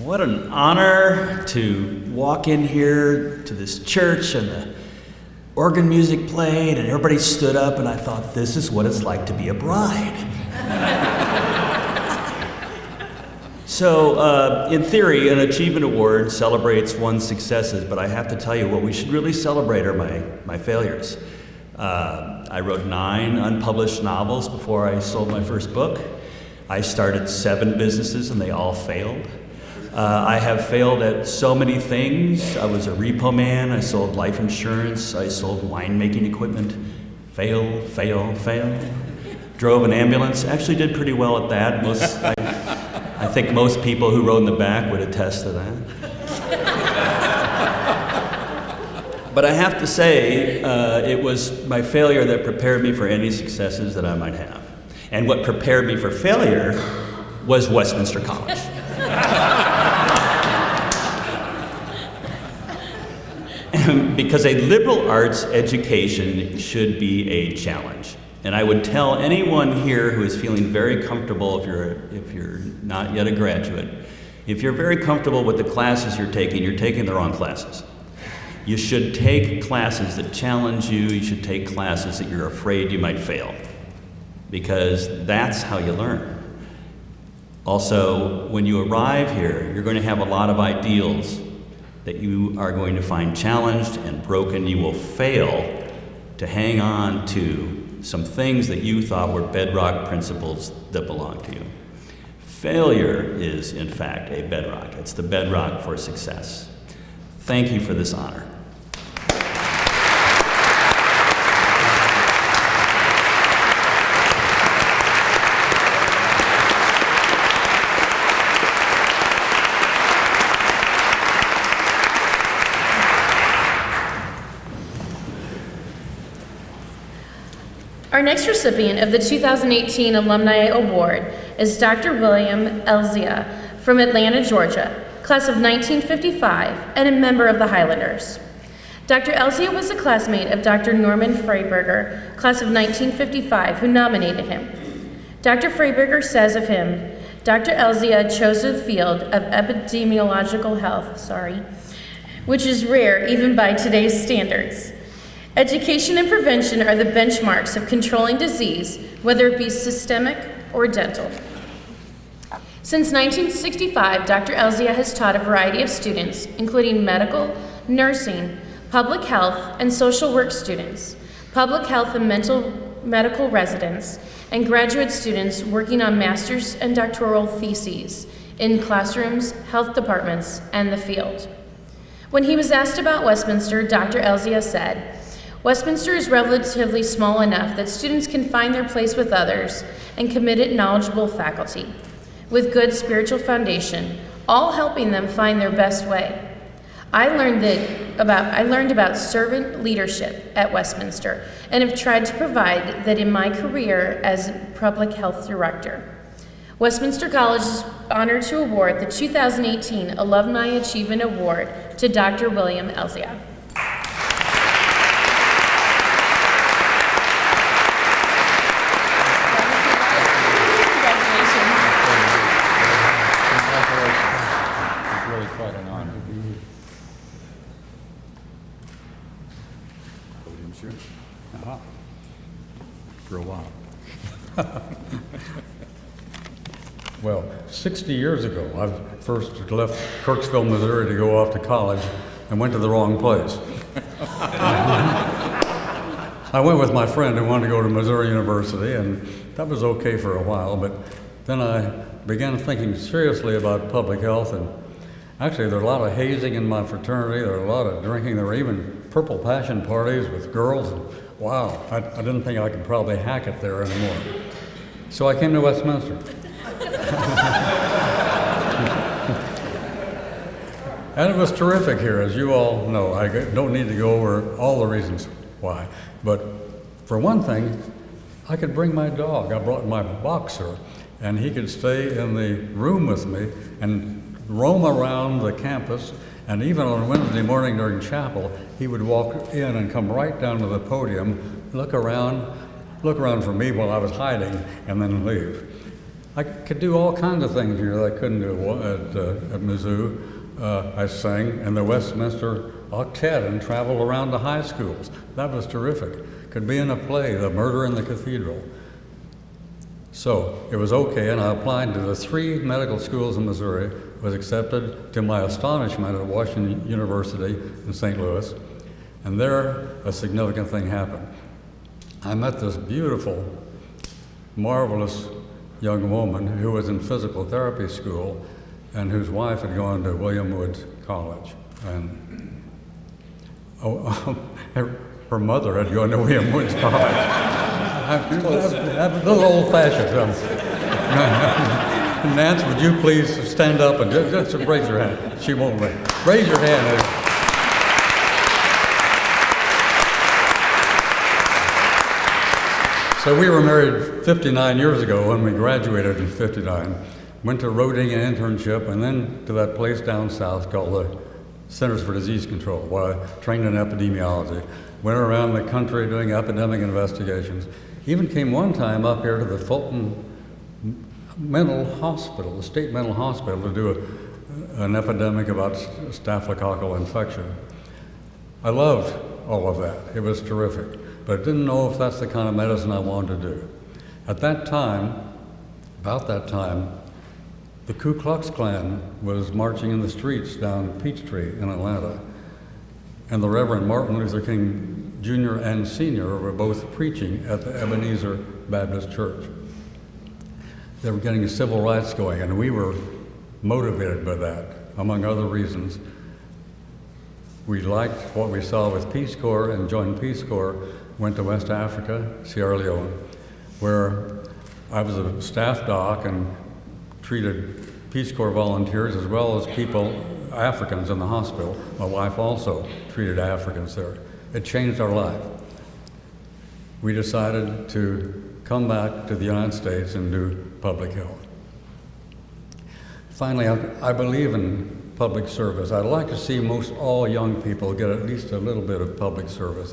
What an honor to walk in here to this church and the organ music played and everybody stood up and I thought, this is what it's like to be a bride. So, in theory, an achievement award celebrates one's successes, but I have to tell you what we should really celebrate are my failures. I wrote 9 unpublished novels before I sold my first book. I started 7 businesses and they all failed. I have failed at so many things. I was a repo man, I sold life insurance, I sold winemaking equipment. Fail, fail, fail. Drove an ambulance, actually did pretty well at that. I think most people who rode in the back would attest to that. But I have to say, it was my failure that prepared me for any successes that I might have. And what prepared me for failure was Westminster College. Because a liberal arts education should be a challenge. And I would tell anyone here who is feeling very comfortable, if you're not yet a graduate, if you're very comfortable with the classes you're taking the wrong classes. You should take classes that challenge you. You should take classes that you're afraid you might fail, because that's how you learn. Also, when you arrive here, you're going to have a lot of ideals that you are going to find challenged and broken. You will fail to hang on to some things that you thought were bedrock principles that belong to you. Failure is, in fact, a bedrock. It's the bedrock for success. Thank you for this honor. Our next recipient of the 2018 Alumni Award is Dr. William Elzia from Atlanta, Georgia, class of 1955, and a member of the Highlanders. Dr. Elzia was a classmate of Dr. Norman Freiberger, class of 1955, who nominated him. Dr. Freiberger says of him, Dr. Elzia chose the field of epidemiological health, which is rare even by today's standards. Education and prevention are the benchmarks of controlling disease, whether it be systemic or dental. Since 1965, Dr. Elzia has taught a variety of students, including medical, nursing, public health, and social work students, public health and medical residents, and graduate students working on master's and doctoral theses in classrooms, health departments, and the field. When he was asked about Westminster, Dr. Elzia said, "Westminster is relatively small enough that students can find their place with others and committed, knowledgeable faculty with good spiritual foundation, all helping them find their best way. I learned about servant leadership at Westminster and have tried to provide that in my career as public health director. Westminster College is honored to award the 2018 Alumni Achievement Award to Dr. William Elzia. It's really quite an honor. Podium's yours. For a while. Well, 60 years ago, I first left Kirksville, Missouri to go off to college and went to the wrong place. I went with my friend who wanted to go to Missouri University, and that was okay for a while, but then I began thinking seriously about public health, and actually there were a lot of hazing in my fraternity, there were a lot of drinking, there were even purple passion parties with girls, and wow, I didn't think I could probably hack it there anymore. So I came to Westminster. And it was terrific here, as you all know. I don't need to go over all the reasons why. But for one thing, I could bring my dog. I brought my boxer, and he could stay in the room with me and roam around the campus. And even on Wednesday morning during chapel, he would walk in and come right down to the podium, look around for me while I was hiding, and then leave. I could do all kinds of things here that I couldn't do at Mizzou. I sang in the Westminster Octet and traveled around to high schools. That was terrific. Could be in a play, The Murder in the Cathedral. So it was okay, and I applied to the 3 medical schools in Missouri, was accepted to my astonishment at Washington University in St. Louis, and there a significant thing happened. I met this beautiful, marvelous young woman who was in physical therapy school and whose wife had gone to William Woods College. And her mother had gone to William Woods College. I'm a little old-fashioned. Nance, would you please stand up and just raise your hand? She won't raise. Raise your hand. So we were married 59 years ago when we graduated in 59. Went to Roding an internship and then to that place down south called the Centers for Disease Control, where I trained in epidemiology. Went around the country doing epidemic investigations. Even came one time up here to the Fulton Mental Hospital, the state mental hospital, to do an epidemic about staphylococcal infection. I loved all of that. It was terrific. But I didn't know if that's the kind of medicine I wanted to do. At that time, about that time, the Ku Klux Klan was marching in the streets down Peachtree in Atlanta. And the Reverend Martin Luther King Jr. and Sr. were both preaching at the Ebenezer Baptist Church. They were getting civil rights going, and we were motivated by that, among other reasons. We liked what we saw with Peace Corps and joined Peace Corps, went to West Africa, Sierra Leone, where I was a staff doc and treated Peace Corps volunteers as well as people, Africans in the hospital. My wife also treated Africans there. It changed our life. We decided to come back to the United States and do public health. Finally, I believe in public service. I'd like to see most all young people get at least a little bit of public service.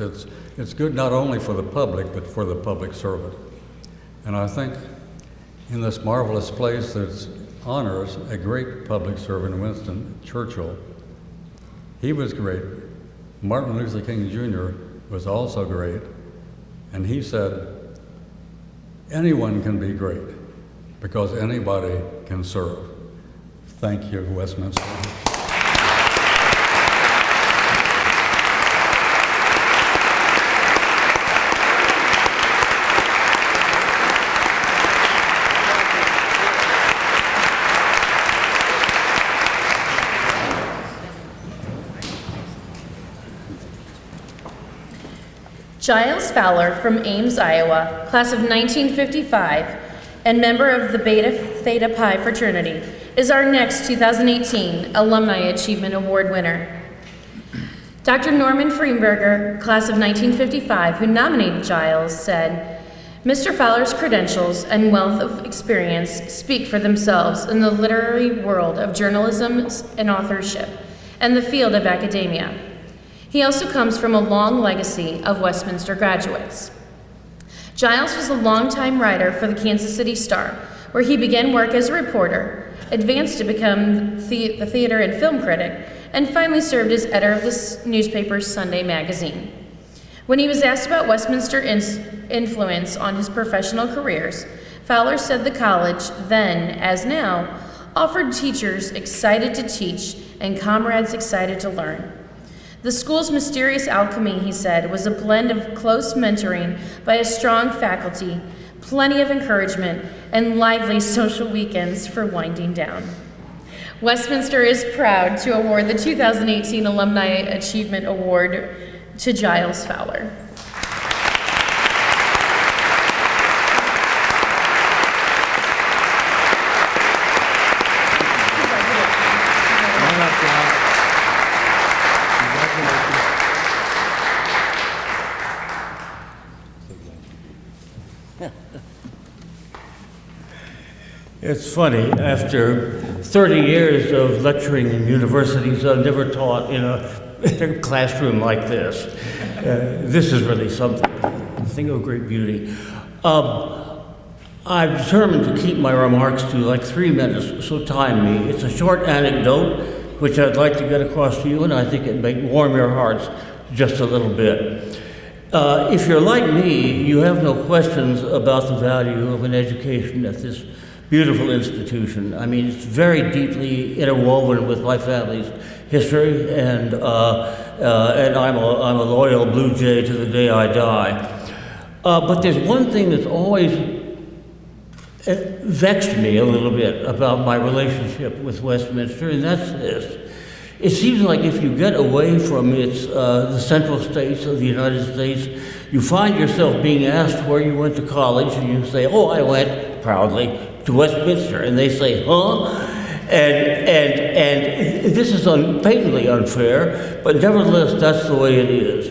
It's good not only for the public, but for the public servant. And I think in this marvelous place that honors a great public servant, Winston Churchill, he was great. Martin Luther King Jr. was also great. And he said, anyone can be great because anybody can serve. Thank you, Westminster. Giles Fowler from Ames, Iowa, class of 1955, and member of the Beta Theta Pi fraternity, is our next 2018 Alumni Achievement Award winner. Dr. Norman Freenberger, class of 1955, who nominated Giles, said, Mr. Fowler's credentials and wealth of experience speak for themselves in the literary world of journalism and authorship and the field of academia. He also comes from a long legacy of Westminster graduates. Giles was a longtime writer for the Kansas City Star, where he began work as a reporter, advanced to become the theater and film critic, and finally served as editor of this newspaper's Sunday magazine. When he was asked about Westminster influence on his professional careers, Fowler said the college, then as now, offered teachers excited to teach and comrades excited to learn. The school's mysterious alchemy, he said, was a blend of close mentoring by a strong faculty, plenty of encouragement, and lively social weekends for winding down. Westminster is proud to award the 2018 Alumni Achievement Award to Giles Fowler. It's funny, after 30 years of lecturing in universities, I've never taught in a classroom like this. This is really something, a thing of great beauty. I've determined to keep my remarks to like 3 minutes, so time me. It's a short anecdote, which I'd like to get across to you, and I think it may warm your hearts just a little bit. If you're like me, you have no questions about the value of an education at this beautiful institution. I mean, it's very deeply interwoven with my family's history, and I'm a loyal Blue Jay to the day I die. But there's one thing that's always vexed me a little bit about my relationship with Westminster, and that's this. It seems like if you get away from the central states of the United States, you find yourself being asked where you went to college, and you say, "Oh, I went proudly to Westminster," and they say, "Huh?" And this is patently unfair, but nevertheless, that's the way it is.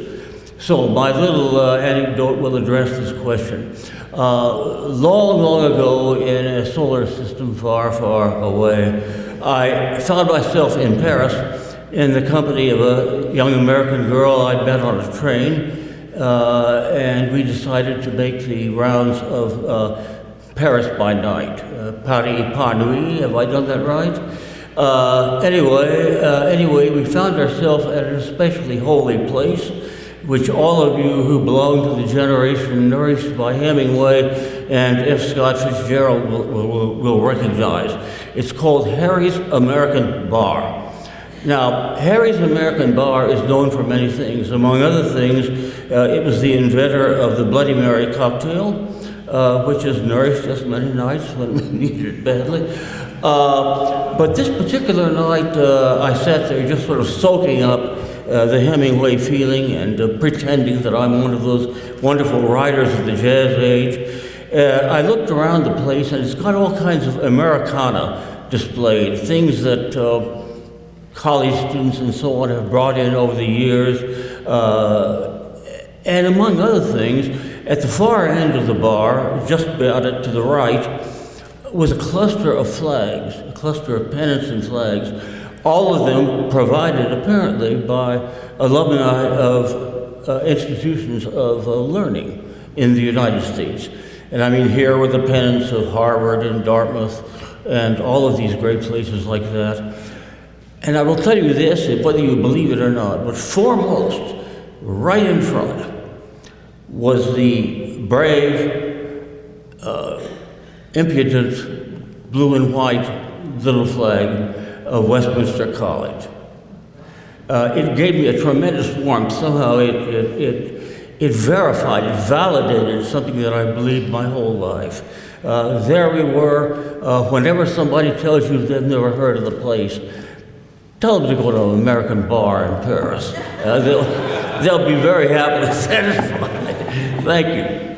So my little anecdote will address this question. Long, long ago, in a solar system far, far away, I found myself in Paris in the company of a young American girl I'd met on a train, and we decided to make the rounds of Paris by night. Paris par nuit, have I done that right? Anyway, we found ourselves at an especially holy place, which all of you who belong to the generation nourished by Hemingway and F. Scott Fitzgerald will recognize. It's called Harry's American Bar. Now, Harry's American Bar is known for many things. Among other things, it was the inventor of the Bloody Mary cocktail, which has nourished us many nights when we needed it badly. But this particular night, I sat there just sort of soaking up the Hemingway feeling and pretending that I'm one of those wonderful writers of the jazz age. I looked around the place, and it's got all kinds of Americana displayed, things that college students and so on have brought in over the years. And among other things, at the far end of the bar, just about it to the right, was a cluster of flags, a cluster of pennants and flags, all of them provided apparently by alumni of institutions of learning in the United States. And I mean, here were the pennants of Harvard and Dartmouth and all of these great places like that. And I will tell you this, whether you believe it or not, but foremost, right in front, was the brave, impudent, blue and white little flag of Westminster College. It gave me a tremendous warmth. Somehow it verified, it validated something that I believed my whole life. There we were. Whenever somebody tells you they've never heard of the place, tell them to go to an American bar in Paris. They'll be very happily satisfied. Thank you.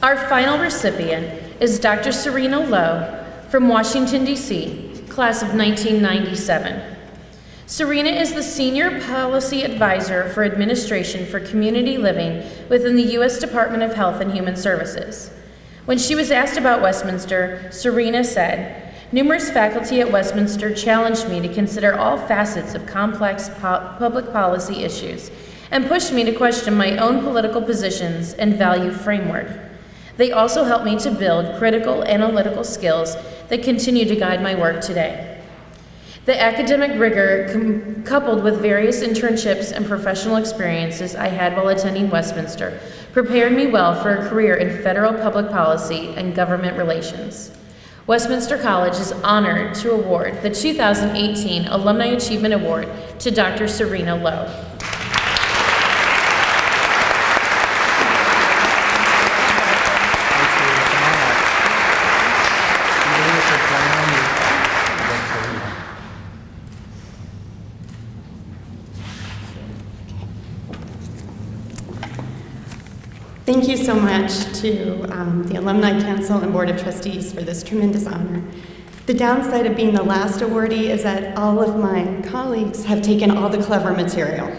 Our final recipient is Dr. Serena Lowe from Washington, D.C., class of 1997. Serena is the Senior Policy Advisor for Administration for Community Living within the U.S. Department of Health and Human Services. When she was asked about Westminster, Serena said, "Numerous faculty at Westminster challenged me to consider all facets of complex public policy issues and pushed me to question my own political positions and value framework. They also helped me to build critical analytical skills that continue to guide my work today." The academic rigor, coupled with various internships and professional experiences I had while attending Westminster, prepared me well for a career in federal public policy and government relations. Westminster College is honored to award the 2018 Alumni Achievement Award to Dr. Serena Lowe. Thank you so much to the Alumni Council and Board of Trustees for this tremendous honor. The downside of being the last awardee is that all of my colleagues have taken all the clever material.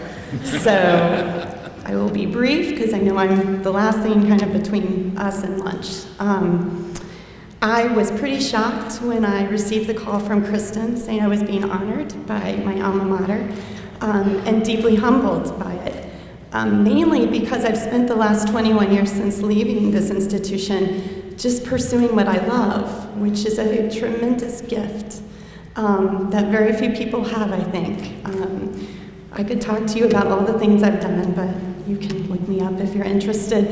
So I will be brief because I know I'm the last thing kind of between us and lunch. I was pretty shocked when I received the call from Kristen saying I was being honored by my alma mater, and deeply humbled by it. Mainly because I've spent the last 21 years since leaving this institution just pursuing what I love, which is a tremendous gift that very few people have, I think. I could talk to you about all the things I've done, but you can look me up if you're interested.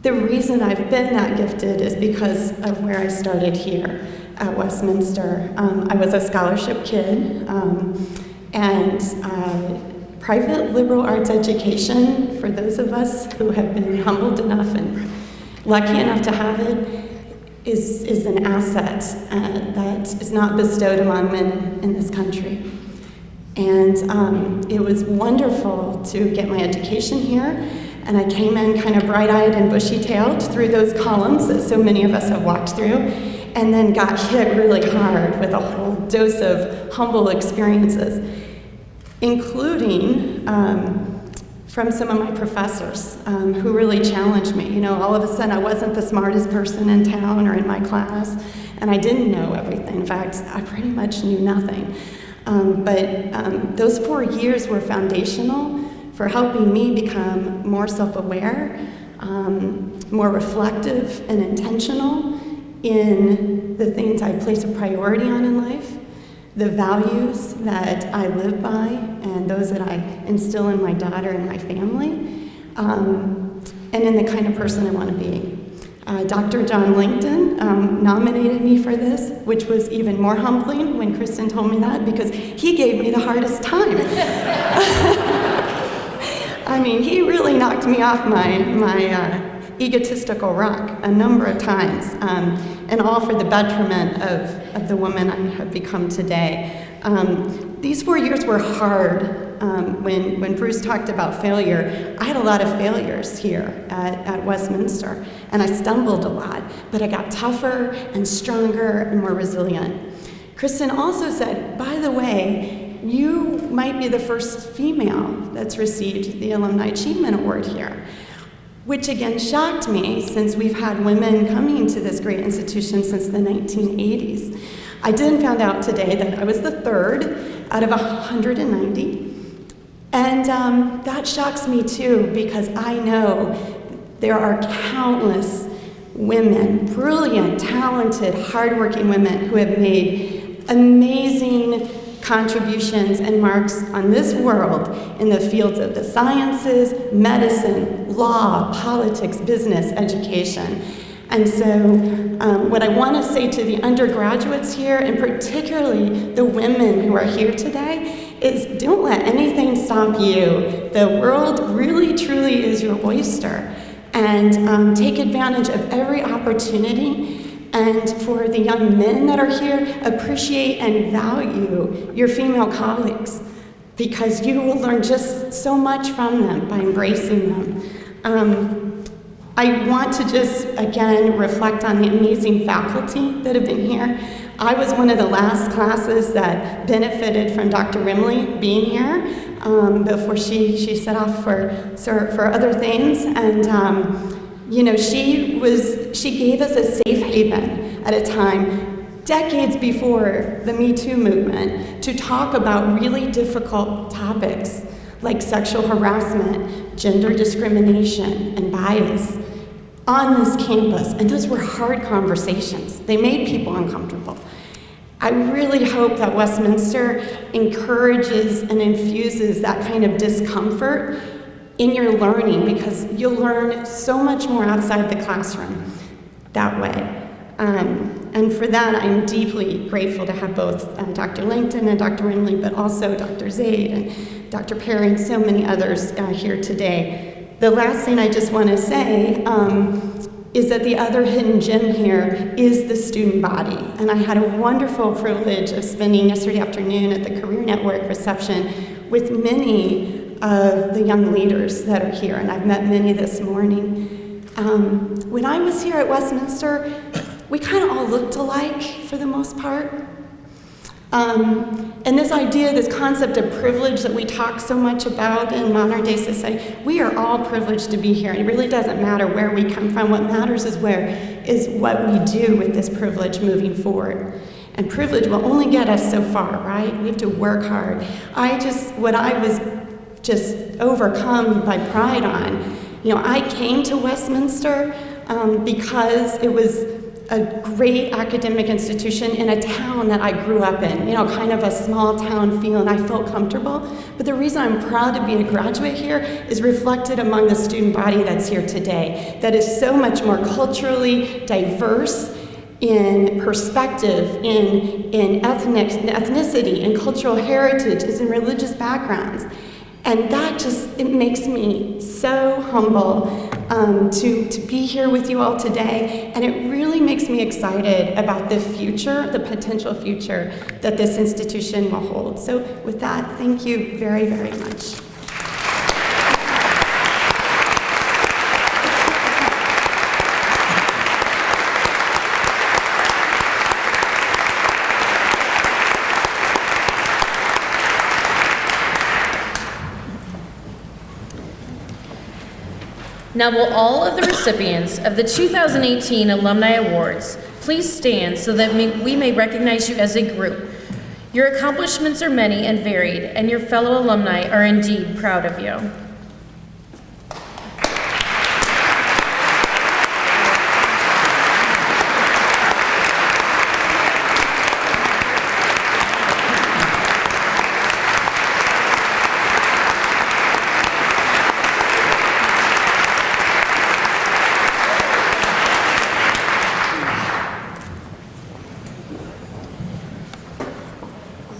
The reason I've been that gifted is because of where I started here at Westminster. I was a scholarship kid, and private liberal arts education, for those of us who have been humbled enough and lucky enough to have it, is an asset that is not bestowed among men in this country. And it was wonderful to get my education here, and I came in kind of bright-eyed and bushy-tailed through those columns that so many of us have walked through, and then got hit really hard with a whole dose of humble experiences, including from some of my professors who really challenged me. You know, all of a sudden I wasn't the smartest person in town or in my class, and I didn't know everything. In fact, I pretty much knew nothing. But those 4 years were foundational for helping me become more self-aware, more reflective and intentional in the things I place a priority on in life, the values that I live by, and those that I instill in my daughter and my family, and in the kind of person I want to be. Dr. John Langton nominated me for this, which was even more humbling when Kristen told me that, because he gave me the hardest time. I mean, he really knocked me off my egotistical rock a number of times, and all for the betterment of the woman I have become today. These 4 years were hard. When Bruce talked about failure, I had a lot of failures here at Westminster, and I stumbled a lot, but I got tougher and stronger and more resilient. Kristen also said, by the way, you might be the first female that's received the Alumni Achievement Award here, which again shocked me, since we've had women coming to this great institution since the 1980s. I did find out today that I was the third out of 190. And that shocks me too, because I know there are countless women, brilliant, talented, hardworking women who have made amazing contributions and marks on this world in the fields of the sciences, medicine, law, politics, business, education. And so what I want to say to the undergraduates here, and particularly the women who are here today, is don't let anything stop you. The world really, truly is your oyster. And take advantage of every opportunity. And for the young men that are here, appreciate and value your female colleagues, because you will learn just so much from them by embracing them. I want to just, again, reflect on the amazing faculty that have been here. I was one of the last classes that benefited from Dr. Rimley being here before she set off for other things. And, you know, she gave us a safe haven at a time, decades before the Me Too movement, to talk about really difficult topics like sexual harassment, gender discrimination, and bias on this campus. And those were hard conversations. They made people uncomfortable. I really hope that Westminster encourages and infuses that kind of discomfort in your learning, because you'll learn so much more outside the classroom that way. And for that, I'm deeply grateful to have both Dr. Langton and Dr. Rimley, but also Dr. Zaid and Dr. Perry and so many others here today. The last thing I just want to say is that the other hidden gem here is the student body. And I had a wonderful privilege of spending yesterday afternoon at the Career Network reception with many of the young leaders that are here, and I've met many this morning. When I was here at Westminster, we kind of all looked alike for the most part. And this idea, this concept of privilege that we talk so much about in modern day society, we are all privileged to be here. And it really doesn't matter where we come from. What matters is what we do with this privilege moving forward. And privilege will only get us so far, right? We have to work hard. What I was just overcome by pride on, you know, I came to Westminster because it was a great academic institution in a town that I grew up in, you know, kind of a small town feel, and I felt comfortable. But the reason I'm proud to be a graduate here is reflected among the student body that's here today, that is so much more culturally diverse in perspective, in ethnicity, in cultural heritages, in religious backgrounds. And that it makes me so humble to be here with you all today. And it really makes me excited about the future, the potential future that this institution will hold. So with that, thank you very, very much. Now will all of the recipients of the 2018 Alumni Awards please stand so that we may recognize you as a group. Your accomplishments are many and varied, and your fellow alumni are indeed proud of you.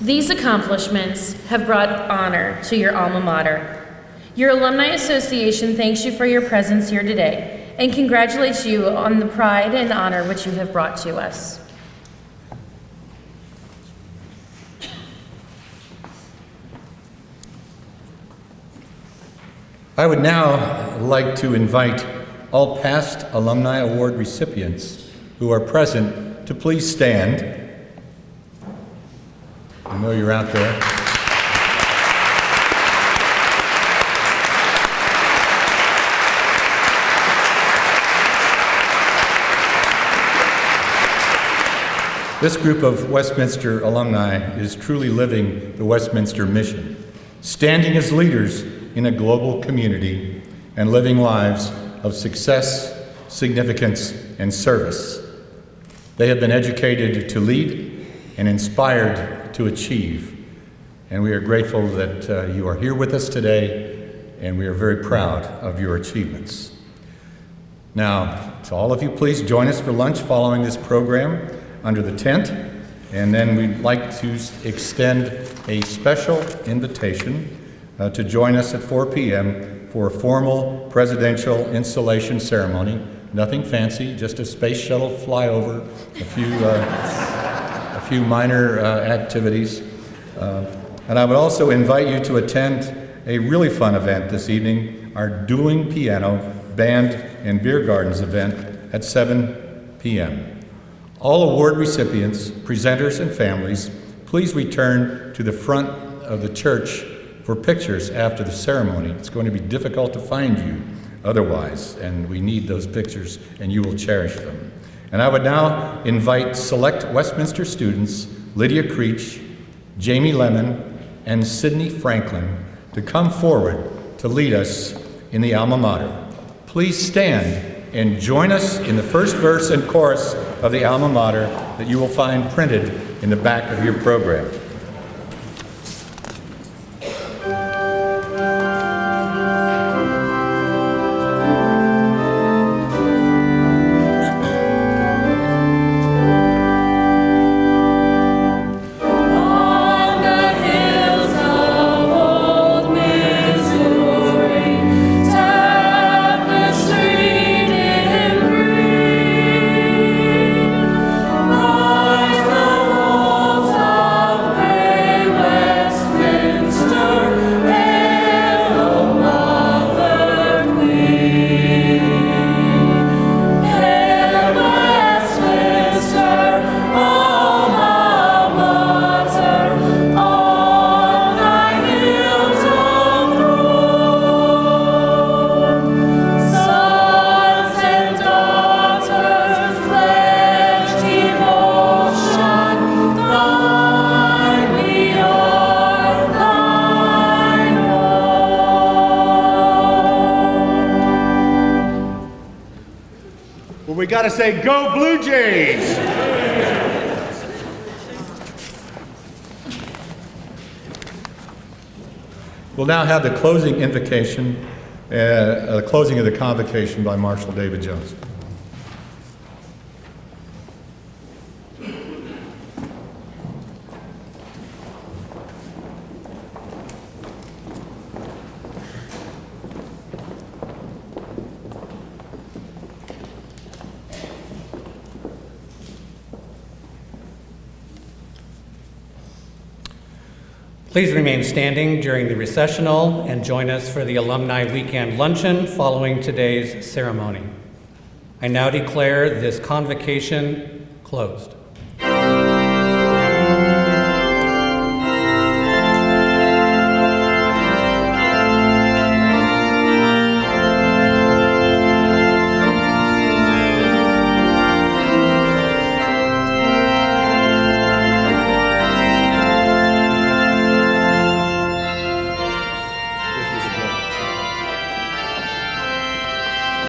These accomplishments have brought honor to your alma mater. Your Alumni Association thanks you for your presence here today and congratulates you on the pride and honor which you have brought to us. I would now like to invite all past Alumni Award recipients who are present to please stand. I know you're out there. This group of Westminster alumni is truly living the Westminster mission, standing as leaders in a global community and living lives of success, significance, and service. They have been educated to lead and inspired to achieve. And we are grateful that you are here with us today, and we are very proud of your achievements. Now, to all of you, please join us for lunch following this program under the tent. And then we'd like to extend a special invitation to join us at 4 p.m. for a formal presidential installation ceremony. Nothing fancy, just a space shuttle flyover, a few minor activities. And I would also invite you to attend a really fun event this evening, our dueling piano band and beer gardens event at 7 p.m. All award recipients, presenters, and families, please return to the front of the church for pictures after the ceremony. It's going to be difficult to find you otherwise, and we need those pictures, and you will cherish them. And I would now invite select Westminster students, Lydia Creech, Jamie Lemon, and Sydney Franklin, to come forward to lead us in the alma mater. Please stand and join us in the first verse and chorus of the alma mater that you will find printed in the back of your program. We got to say, go Blue Jays! We'll now have the closing invocation, closing of the convocation by Marshal David Jones. Please remain standing during the recessional and join us for the Alumni Weekend Luncheon following today's ceremony. I now declare this convocation closed.